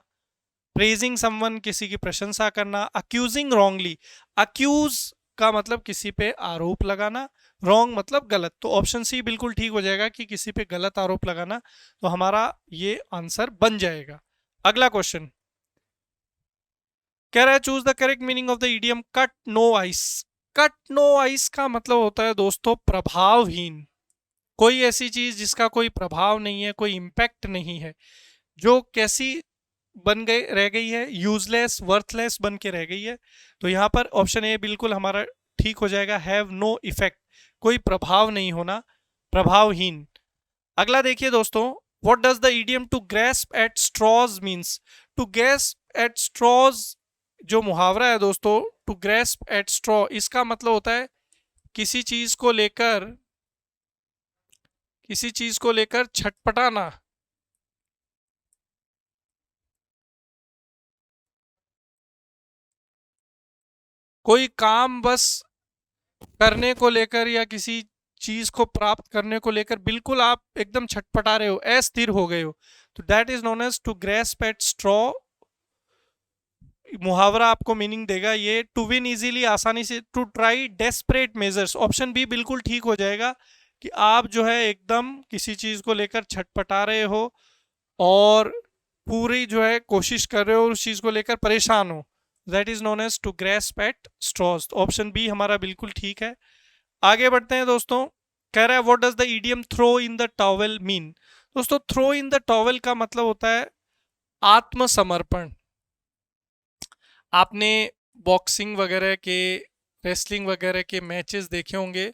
प्रेजिंग समवन किसी की प्रशंसा करना, अक्यूजिंग रॉन्गली, अक्यूज का मतलब किसी पे आरोप लगाना, रॉन्ग मतलब गलत। तो ऑप्शन सी बिल्कुल ठीक हो जाएगा कि किसी पे गलत आरोप लगाना, तो हमारा ये आंसर बन जाएगा। अगला क्वेश्चन कह रहा है choose the correct meaning of the idiom cut no ice. Cut no ice का मतलब होता है दोस्तों प्रभावहीन, कोई ऐसी चीज जिसका कोई प्रभाव नहीं है, कोई इंपैक्ट नहीं है, जो कैसी बन गई रह गई है, यूजलेस वर्थलेस बन के रह गई है। तो यहाँ पर ऑप्शन ए बिल्कुल हमारा ठीक हो जाएगा, हैव नो इफेक्ट, कोई प्रभाव नहीं होना, प्रभावहीन। अगला देखिए दोस्तों, what does the idiom to grasp at straws means. To grasp at straws जो मुहावरा है दोस्तों, टू ग्रैस्प एट स्ट्रॉ, इसका मतलब होता है किसी चीज को लेकर छटपटाना, कोई काम बस करने को लेकर या किसी चीज को प्राप्त करने को लेकर बिल्कुल आप एकदम छटपटा रहे हो, अस्थिर हो गए हो, तो that is known as to grasp at straw. मुहावरा आपको मीनिंग देगा ये, टू विन इजीली, आसानी से, to try desperate measures. Option B बिल्कुल ठीक हो जाएगा कि आप जो है एकदम किसी चीज को लेकर छटपटा रहे हो और पूरी जो है कोशिश कर रहे हो, उस चीज को लेकर परेशान हो, that is known as to grasp at straws. Option B हमारा बिल्कुल ठीक है। आगे बढ़ते हैं दोस्तों, कह रहा है what does the idiom throw in the towel mean. दोस्तों थ्रो इन द टॉवेल का मतलब होता है आत्मसमर्पण। आपने बॉक्सिंग वगैरह के, रेसलिंग वगैरह के मैचेस देखे होंगे,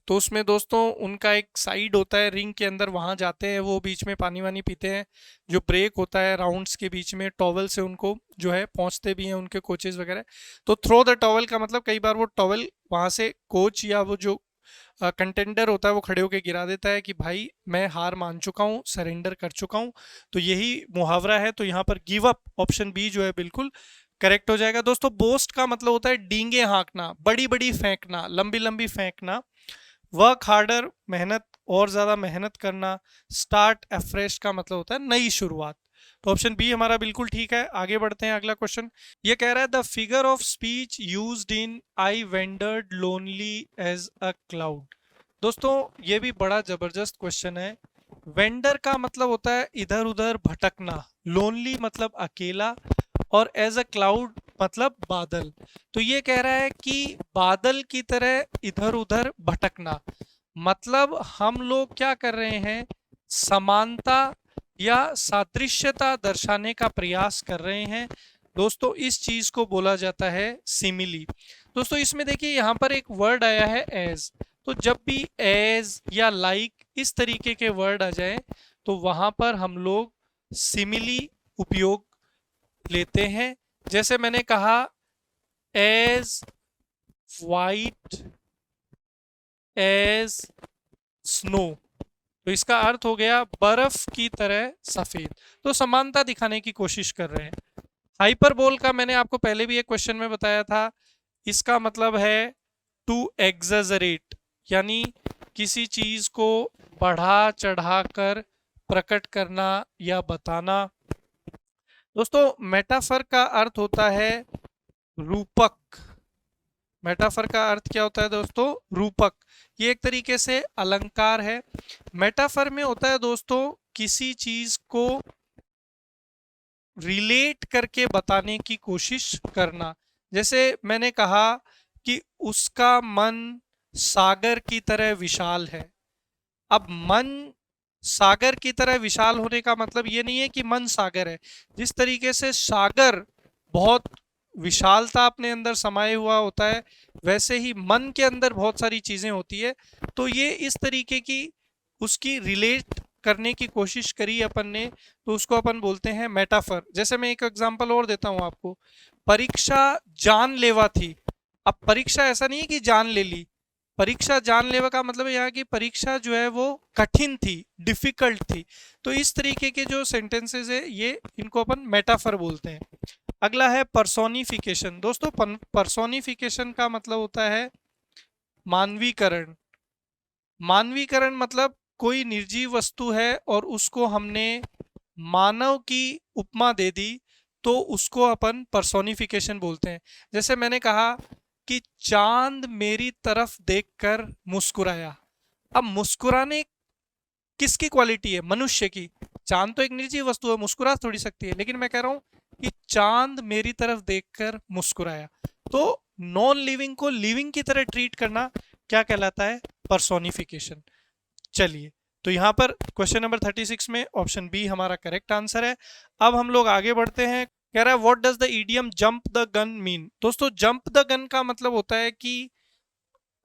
तो उसमें दोस्तों उनका एक साइड होता है रिंग के अंदर, वहां जाते हैं वो, बीच में पानी वानी पीते हैं, जो ब्रेक होता है राउंड्स के बीच में टॉवल से उनको जो है पहुंचते भी हैं उनके कोचेस वगैरह। तो थ्रो द टॉवल का मतलब कई बार वो टॉवल वहां से कोच या वो जो कंटेंडर होता है वो खड़े होकर गिरा देता है कि भाई मैं हार मान चुका हूँ, सरेंडर कर चुका हूँ। तो यही मुहावरा है, तो यहाँ पर गिव अप, ऑप्शन बी जो है बिल्कुल करेक्ट हो जाएगा। दोस्तों बोस्ट का मतलब होता है डींगे हाँकना, बड़ी बड़ी फेंकना, लंबी लंबी फेंकना। वर्क हार्डर मेहनत और ज्यादा मेहनत करना। स्टार्ट अफ्रेश का मतलब होता है नई शुरुआत। तो ऑप्शन बी हमारा बिल्कुल ठीक है। आगे बढ़ते हैं, अगला क्वेश्चन ये कह रहा है the figure of speech used in I wandered lonely as a cloud. दोस्तों ये भी बड़ा जबरदस्त क्वेश्चन है। वेंडर का मतलब होता है इधर उधर भटकना, लोनली मतलब अकेला, और एज अ क्लाउड मतलब बादल। तो ये कह रहा है कि बादल की तरह इधर उधर भटकना, मतलब हम लोग क्या कर रहे हैं, समानता या सादृश्यता दर्शाने का प्रयास कर रहे हैं दोस्तों। इस चीज को बोला जाता है सिमिली। दोस्तों इसमें देखिए यहाँ पर एक वर्ड आया है एज, तो जब भी एज या लाइक इस तरीके के वर्ड आ जाए तो वहां पर हम लोग सिमिली उपयोग लेते हैं। जैसे मैंने कहा एज वाइट एज स्नो, तो इसका अर्थ हो गया बर्फ की तरह सफेद। तो समानता दिखाने की कोशिश कर रहे हैं। हाइपरबोल का मैंने आपको पहले भी एक क्वेश्चन में बताया था, इसका मतलब है टू एग्जेजरेट, यानी किसी चीज को बढ़ा चढ़ाकर प्रकट करना या बताना। दोस्तों मेटाफर का अर्थ होता है रूपक। मेटाफर का अर्थ क्या होता है दोस्तों, रूपक। ये एक तरीके से अलंकार है। मेटाफर में होता है दोस्तों किसी चीज को रिलेट करके बताने की कोशिश करना। जैसे मैंने कहा कि उसका मन सागर की तरह विशाल है। अब मन सागर की तरह विशाल होने का मतलब ये नहीं है कि मन सागर है। जिस तरीके से सागर बहुत विशालता अपने अंदर समाये हुआ होता है, वैसे ही मन के अंदर बहुत सारी चीजें होती है। तो ये इस तरीके की उसकी रिलेट करने की कोशिश करी अपन ने, तो उसको अपन बोलते हैं मेटाफर। जैसे मैं एक एग्जांपल और देता हूं आपको, परीक्षा जानलेवा थी। अब परीक्षा ऐसा नहीं है कि जान ले ली, परीक्षा जानलेवा का मतलब यहाँ की परीक्षा जो है वो कठिन थी, डिफिकल्ट थी। तो इस तरीके के जो सेंटेंसेस है ये इनको अपन मेटाफर बोलते हैं। अगला है पर्सोनिफिकेशन। दोस्तों पर्सोनिफिकेशन का मतलब होता है मानवीकरण। मानवीकरण मतलब कोई निर्जीव वस्तु है और उसको हमने मानव की उपमा दे दी, तो उसको अपन पर्सोनिफिकेशन बोलते हैं। जैसे मैंने कहा कि चांद मेरी तरफ देखकर मुस्कुराया। अब मुस्कुराने किसकी क्वालिटी है, मनुष्य की। चांद तो एक निर्जीव वस्तु है, मुस्कुरा थोड़ी सकती है, लेकिन मैं कह रहा हूं कि चांद मेरी तरफ देखकर मुस्कुराया। तो नॉन लिविंग को लिविंग की तरह ट्रीट करना क्या कहलाता है, पर्सोनिफिकेशन। चलिए, तो यहां पर क्वेश्चन नंबर 36 में ऑप्शन बी हमारा करेक्ट आंसर है। अब हम लोग आगे बढ़ते हैं। कह रहा है what does the idiom jump the gun mean. दोस्तों जंप द गन का मतलब होता है कि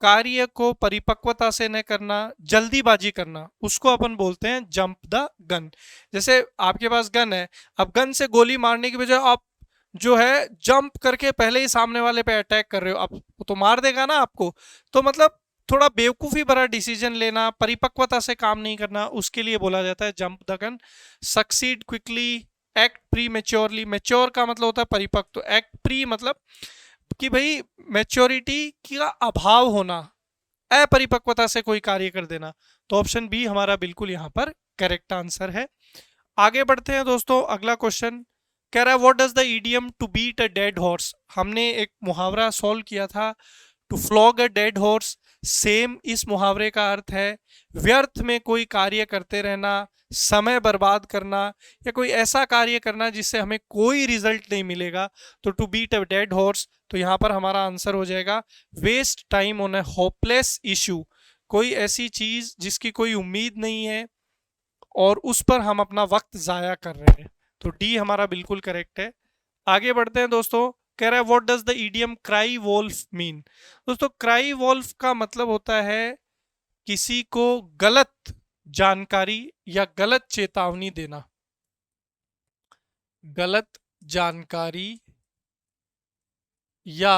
कार्य को परिपक्वता से न करना, जल्दीबाजी करना, उसको अपन बोलते हैं जंप द गन। जैसे आपके पास गन है, अब गन से गोली मारने की बजाय आप जो है जंप करके पहले ही सामने वाले पे अटैक कर रहे हो, अब तो मार देगा ना आपको। तो मतलब थोड़ा बेवकूफ़ी भरा डिसीजन लेना, परिपक्वता से काम नहीं करना, उसके लिए बोला जाता है jump the gun. Succeed quickly, act pre maturely. Mature का मतलब होता है परिपक्व, तो एक्ट प्री मतलब कि भाई मैच्योरिटी का अभाव होना, अपरिपक्वता से कोई कार्य कर देना। तो ऑप्शन बी हमारा बिल्कुल यहाँ पर करेक्ट आंसर है। आगे बढ़ते हैं दोस्तों, अगला क्वेश्चन कह रहा है what does the idiom to beat a dead horse. हमने एक मुहावरा सॉल्व किया था, to flog a dead horse. Same इस मुहावरे का अर्थ है व्यर्थ में कोई कार्य करते रहना, समय बर्बाद करना, या कोई ऐसा कार्य करना जिससे हमें कोई रिजल्ट नहीं मिलेगा। तो to beat a dead horse, तो यहाँ पर हमारा आंसर हो जाएगा waste time on a hopeless issue. कोई ऐसी चीज जिसकी कोई उम्मीद नहीं है और उस पर हम अपना वक्त जाया कर रहे हैं। तो डी हमारा बिल्कुल करेक्ट है। आगे बढ़ते हैं दोस्तों, कह रहा है what does the idiom cry wolf mean. दोस्तों क्राई वोल्फ का मतलब होता है किसी को गलत जानकारी या गलत चेतावनी देना। गलत जानकारी या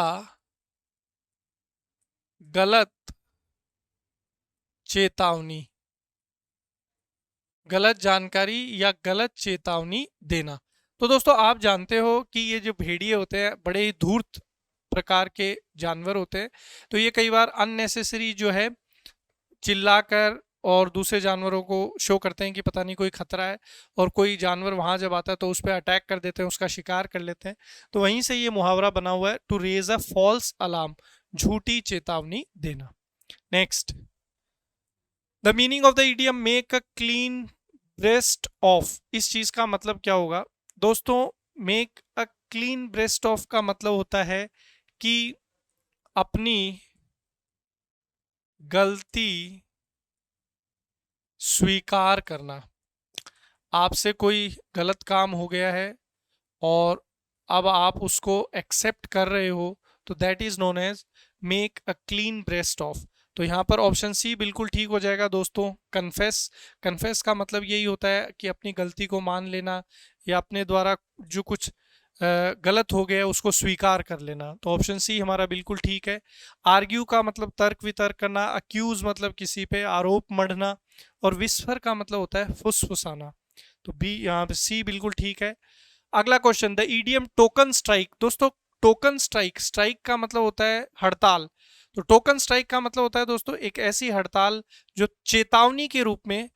गलत चेतावनी, गलत जानकारी या गलत चेतावनी देना। तो दोस्तों आप जानते हो कि ये जो भेड़िए होते हैं बड़े ही धूर्त प्रकार के जानवर होते हैं। तो ये कई बार अननेसेसरी जो है चिल्लाकर और दूसरे जानवरों को शो करते हैं कि पता नहीं कोई खतरा है, और कोई जानवर वहां जब आता है तो उस पर अटैक कर देते हैं, उसका शिकार कर लेते हैं। तो वहीं से ये मुहावरा बना हुआ है, to raise a false alarm, झूठी चेतावनी देना। Next, the meaning of the idiom make a clean breast of. इस चीज का मतलब क्या होगा दोस्तों, make a clean breast of का मतलब होता है कि अपनी गलती स्वीकार करना। आपसे कोई गलत काम हो गया है और अब आप उसको एक्सेप्ट कर रहे हो, तो that is known as make a clean breast of. तो यहाँ पर ऑप्शन सी बिल्कुल ठीक हो जाएगा दोस्तों, कन्फेस। कन्फेस का मतलब यही होता है कि अपनी गलती को मान लेना या अपने द्वारा जो कुछ गलत हो गया उसको स्वीकार कर लेना। तो ऑप्शन सी हमारा बिल्कुल ठीक है। आर्ग्यू का मतलब तर्क वितर्क करना, अक्यूज मतलब किसी पे आरोप मढ़ना, और विस्फर का मतलब होता है फुसफुसाना। तो बी यहाँ पे सी बिल्कुल ठीक है। अगला question, the EDM token strike. दोस्तों टोकन स्ट्राइक, स्ट्राइक का मतलब होता है हड़ताल। तो टोकन स्ट्राइक का मतलब होता है दोस्तों एक ऐसी हड़ताल जो चेतावनी के रूप में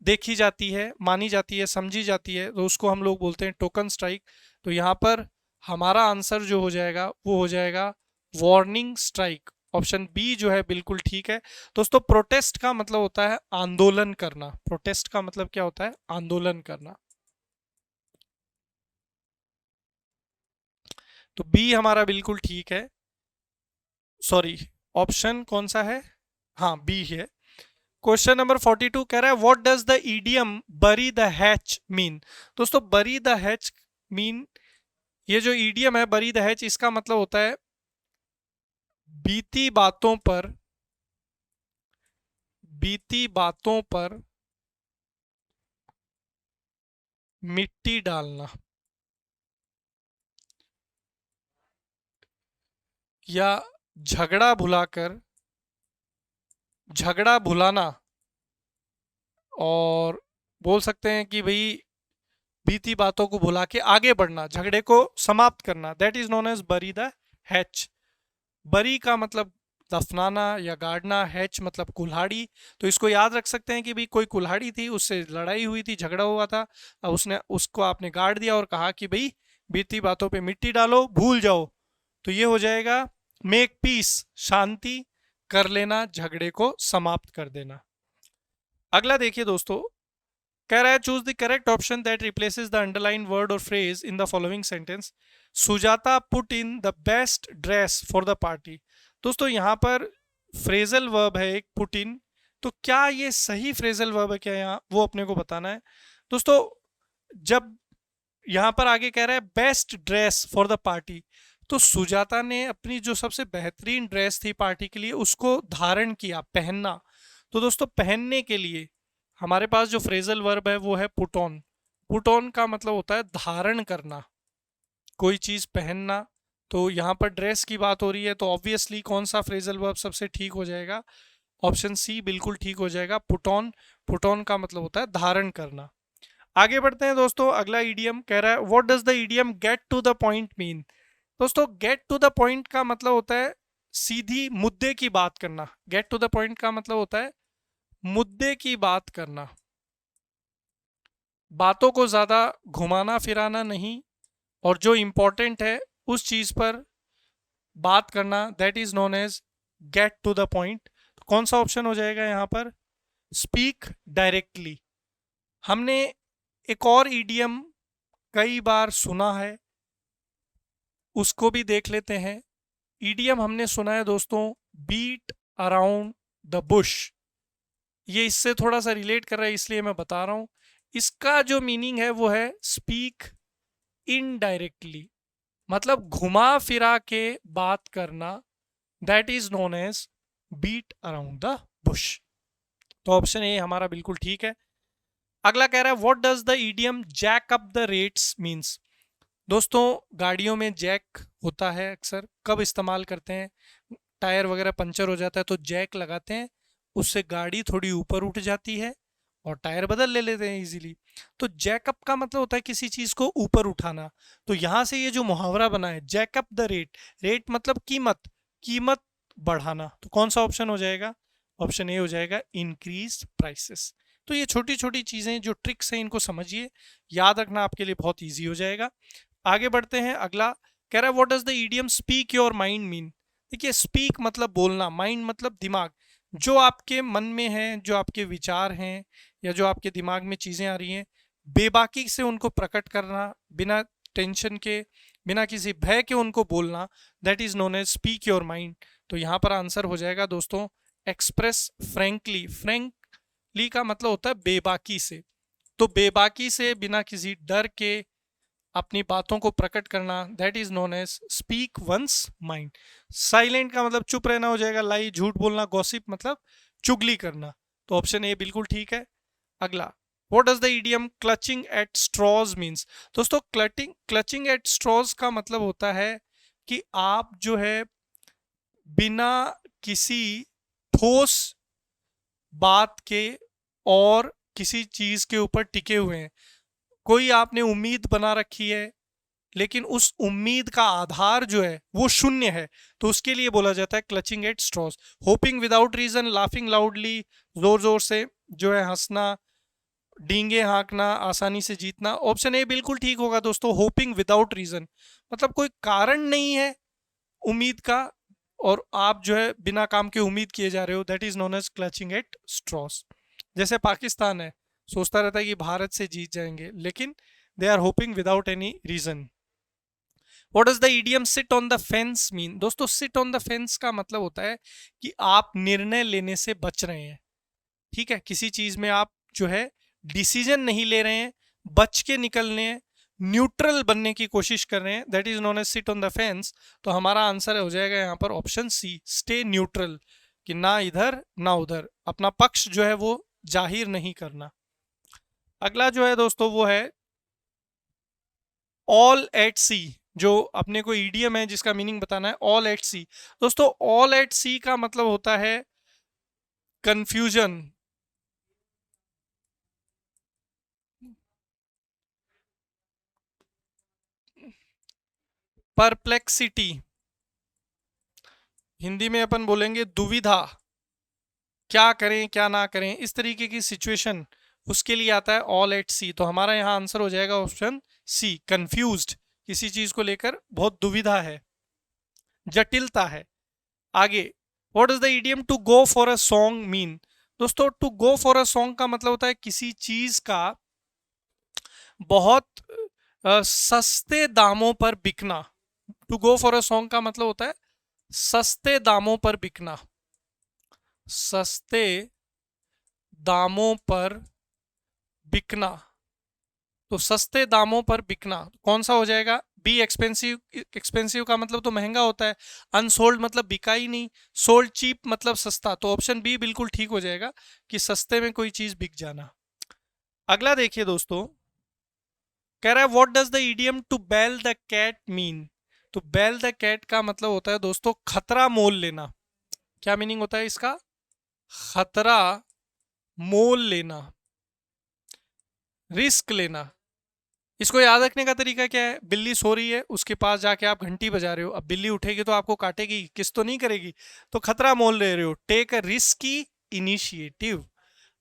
देखी जाती है, मानी जाती है, समझी जाती है, तो उसको हम लोग बोलते हैं टोकन स्ट्राइक। तो यहाँ पर हमारा आंसर जो हो जाएगा वो हो जाएगा वार्निंग स्ट्राइक। ऑप्शन बी जो है बिल्कुल ठीक है। दोस्तों प्रोटेस्ट का मतलब होता है आंदोलन करना। प्रोटेस्ट का मतलब क्या होता है? आंदोलन करना। तो बी हमारा बिल्कुल ठीक है। सॉरी, ऑप्शन कौन सा है? हाँ बी है। क्वेश्चन नंबर 42 कह रहा है व्हाट डज द ईडियम बरी द हैच मीन। दोस्तों बरी द हैच मीन, ये जो ईडियम है बरी द हैच, इसका मतलब होता है बीती बातों पर, बीती बातों पर मिट्टी डालना, या झगड़ा भुलाकर, झगड़ा भुलाना, और बोल सकते हैं कि भाई बीती बातों को भुला के आगे बढ़ना, झगड़े को समाप्त करना, that is known as bury the hatchet. Bury का मतलब दफनाना या गाड़ना, हैच मतलब कुल्हाड़ी। तो इसको याद रख सकते हैं कि भाई कोई कुल्हाड़ी थी, उससे लड़ाई हुई थी, झगड़ा हुआ था, अब उसने उसको आपने गाड़ दिया और कहा कि भाई बीती बातों पे मिट्टी डालो, भूल जाओ। तो ये हो जाएगा मेक पीस, शांति कर लेना, झगड़े को समाप्त कर देना। अगला देखिए दोस्तों, कह रहा है choose the correct option that replaces the underline word और phrase in the following sentence. Sujata put in the best dress for the party. दोस्तों यहाँ पर फ्रेजल वर्ब है एक, पुट इन। तो क्या ये सही फ्रेजल वर्ब है क्या यहाँ, वो अपने को बताना है दोस्तों। जब यहाँ पर आगे कह रहा है best dress for the party, तो सुजाता ने अपनी जो सबसे बेहतरीन ड्रेस थी पार्टी के लिए उसको धारण किया, पहनना। तो दोस्तों पहनने के लिए हमारे पास जो फ्रेजल वर्ब है वो है पुट ऑन। पुट ऑन का मतलब होता है धारण करना, कोई चीज पहनना। तो यहाँ पर ड्रेस की बात हो रही है, तो ऑब्वियसली कौन सा फ्रेजल वर्ब सबसे ठीक हो जाएगा? ऑप्शन सी बिल्कुल ठीक हो जाएगा, पुट ऑन। पुट ऑन का मतलब होता है धारण करना। आगे बढ़ते हैं दोस्तों, अगला ईडियम कह रहा है what does the idiom get to the point mean. दोस्तों गेट टू द पॉइंट का मतलब होता है सीधी मुद्दे की बात करना। गेट टू द पॉइंट का मतलब होता है मुद्दे की बात करना, बातों को ज्यादा घुमाना फिराना नहीं, और जो इंपॉर्टेंट है उस चीज पर बात करना, that is known as get to the point. कौन सा ऑप्शन हो जाएगा यहाँ पर? Speak directly. हमने एक और ईडियम कई बार सुना है, उसको भी देख लेते हैं। ईडियम हमने सुना है दोस्तों बीट अराउंड द बुश। ये इससे थोड़ा सा रिलेट कर रहा है इसलिए मैं बता रहा हूं। इसका जो मीनिंग है वो है स्पीक इनडायरेक्टली, मतलब घुमा फिरा के बात करना, that is known as beat around the bush. तो ऑप्शन ए हमारा बिल्कुल ठीक है। अगला कह रहा है what does the idiom jack up the rates means. दोस्तों गाड़ियों में जैक होता है, अक्सर कब इस्तेमाल करते हैं? टायर वगैरह पंचर हो जाता है तो जैक लगाते हैं, उससे गाड़ी थोड़ी ऊपर उठ जाती है और टायर बदल ले लेते हैं इजीली। तो जैकअप का मतलब होता है किसी चीज को ऊपर उठाना। तो यहां से ये जो मुहावरा बना है जैकअप द रेट, रेट मतलब कीमत, कीमत बढ़ाना। तो कौन सा ऑप्शन हो जाएगा? ऑप्शन ए हो जाएगा इंक्रीज प्राइसेस। तो ये छोटी छोटी चीजें जो ट्रिक्स हैं इनको समझिए, याद रखना आपके लिए बहुत ईजी हो जाएगा। आगे बढ़ते हैं, अगला कह रहा है what does the idiom speak your mind mean. देखिए स्पीक मतलब बोलना, माइंड मतलब दिमाग। जो आपके मन में है, जो आपके विचार हैं या जो आपके दिमाग में चीजें आ रही हैं, बेबाकी से उनको प्रकट करना, बिना टेंशन के, बिना किसी भय के उनको बोलना, that is known as speak your mind. तो यहाँ पर आंसर हो जाएगा दोस्तों एक्सप्रेस फ्रैंकली। फ्रैंकली का मतलब होता है बेबाकी से, तो बेबाकी से बिना किसी डर के अपनी बातों को प्रकट करना, that is known as speak one's mind. Silent का मतलब चुप रहना हो जाएगा, लाई झूठ बोलना, गॉसिप मतलब चुगली करना। तो ऑप्शन ए बिल्कुल ठीक है। अगला, what does the idiom clutching at straws means? दोस्तों क्लचिंग एट स्ट्रॉज का मतलब होता है कि आप जो है बिना किसी ठोस बात के और किसी चीज के ऊपर टिके हुए हैं। कोई आपने उम्मीद बना रखी है लेकिन उस उम्मीद का आधार जो है वो शून्य है, तो उसके लिए बोला जाता है clutching at straws. Hoping without reason, laughing loudly, जोर जोर से जो है हंसना, डींगे हाँकना, आसानी से जीतना। ऑप्शन ए बिल्कुल ठीक होगा दोस्तों, होपिंग विदाउट रीजन, मतलब कोई कारण नहीं है उम्मीद का और आप जो है बिना काम के उम्मीद किए जा रहे हो, that is known as clutching at straws. जैसे पाकिस्तान है, सोचता रहता है कि भारत से जीत जाएंगे लेकिन they are hoping without any reason. What does the idiom sit on the fence mean? दोस्तों सिट ऑन द फेंस का मतलब होता है कि आप निर्णय लेने से बच रहे हैं। ठीक है, किसी चीज में आप जो है डिसीजन नहीं ले रहे हैं, बच के निकलने हैं, न्यूट्रल बनने की कोशिश कर रहे हैं, that is known as sit on the fence. तो हमारा आंसर हो जाएगा यहाँ पर ऑप्शन सी, स्टे न्यूट्रल, कि ना इधर ना उधर, अपना पक्ष जो है वो जाहिर नहीं करना। अगला जो है दोस्तों वो है ऑल एट सी, जो अपने को ईडीएम है जिसका मीनिंग बताना है, ऑल एट सी। दोस्तों ऑल एट सी का मतलब होता है कंफ्यूजन, परप्लेक्सिटी, हिंदी में अपन बोलेंगे दुविधा, क्या करें क्या ना करें, इस तरीके की सिचुएशन, उसके लिए आता है ऑल एट सी। तो हमारा यहाँ आंसर हो जाएगा ऑप्शन सी, कंफ्यूज्ड, किसी चीज को लेकर बहुत दुविधा है, जटिलता है। आगे, what is the idiom to go for a song mean? दोस्तों to go for a song का मतलब होता है किसी चीज का बहुत सस्ते दामों पर बिकना। To go for a song का मतलब होता है सस्ते दामों पर बिकना, सस्ते दामों पर बिकना। तो सस्ते दामों पर बिकना कौन सा हो जाएगा? B, expensive. एक्सपेंसिव का मतलब तो महंगा होता है, अनसोल्ड मतलब बिका ही नहीं, सोल्ड चीप मतलब सस्ता। तो ऑप्शन बी बिल्कुल ठीक हो जाएगा कि सस्ते में कोई चीज बिक जाना। अगला देखिए दोस्तों, कह रहा है what does the idiom to bell the cat mean? तो बेल द कैट का मतलब होता है दोस्तों खतरा मोल लेना। क्या मीनिंग होता है इसका? खतरा मोल लेना, रिस्क लेना। इसको याद रखने का तरीका क्या है? बिल्ली सो रही है, उसके पास जाके आप घंटी बजा रहे हो, अब बिल्ली उठेगी तो आपको काटेगी, किस तो नहीं करेगी, तो खतरा मोल ले रहे हो, टेक अ रिस्की इनिशिएटिव।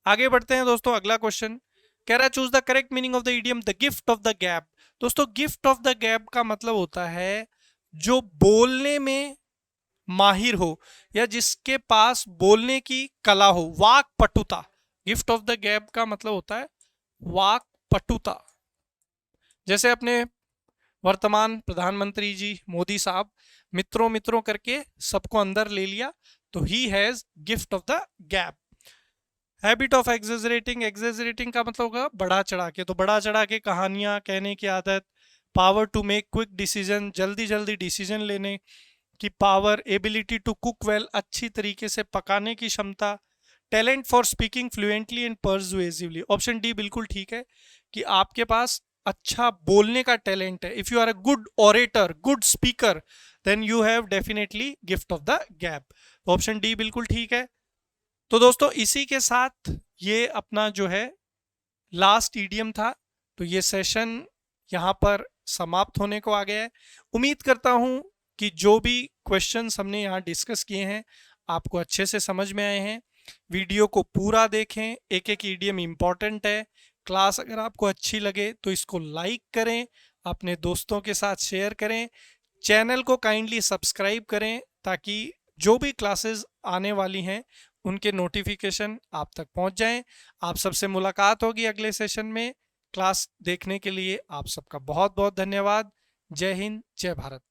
आगे बढ़ते हैं दोस्तों, अगला क्वेश्चन कह रहा है choose the correct meaning of the idiom the gift of the gap. दोस्तों गिफ्ट ऑफ द गैप का मतलब होता है जो बोलने में माहिर हो या जिसके पास बोलने की कला हो, वाक पटुता। गिफ्ट ऑफ द गैप का मतलब होता है वाक पटुता। जैसे अपने वर्तमान प्रधानमंत्री जी मोदी साहब मित्रों मित्रों करके सबको अंदर ले लिया, तो he has gift of the gap. Habit of exaggerating, exaggerating का मतलब होगा बढ़ा चढ़ा के, तो बढ़ा चढ़ा के कहानियां कहने की आदत। Power to make quick decision, जल्दी जल्दी डिसीजन लेने की power. Ability to cook well, अच्छी तरीके से पकाने की क्षमता। Talent for speaking fluently and persuasively. Option D बिल्कुल ठीक है कि आपके पास अच्छा बोलने का टैलेंट है। If you are a good orator, good speaker, then you have definitely gift of the gab. तो ऑप्शन डी बिल्कुल ठीक है। तो दोस्तों इसी के साथ ये अपना जो है लास्ट ईडियम था, तो ये सेशन यहाँ पर समाप्त होने को आ गया है। उम्मीद करता हूँ कि जो भी क्वेश्चंस हमने यहाँ डिस्कस किए हैं आपको अच्छे से समझ में आए हैं। वीडियो को पूरा देखें, एक एक ईडियम इम्पॉर्टेंट है। क्लास अगर आपको अच्छी लगे तो इसको लाइक करें, अपने दोस्तों के साथ शेयर करें, चैनल को काइंडली सब्सक्राइब करें ताकि जो भी क्लासेस आने वाली हैं उनके नोटिफिकेशन आप तक पहुंच जाएं। आप सबसे मुलाकात होगी अगले सेशन में। क्लास देखने के लिए आप सबका बहुत बहुत धन्यवाद। जय हिंद, जय भारत।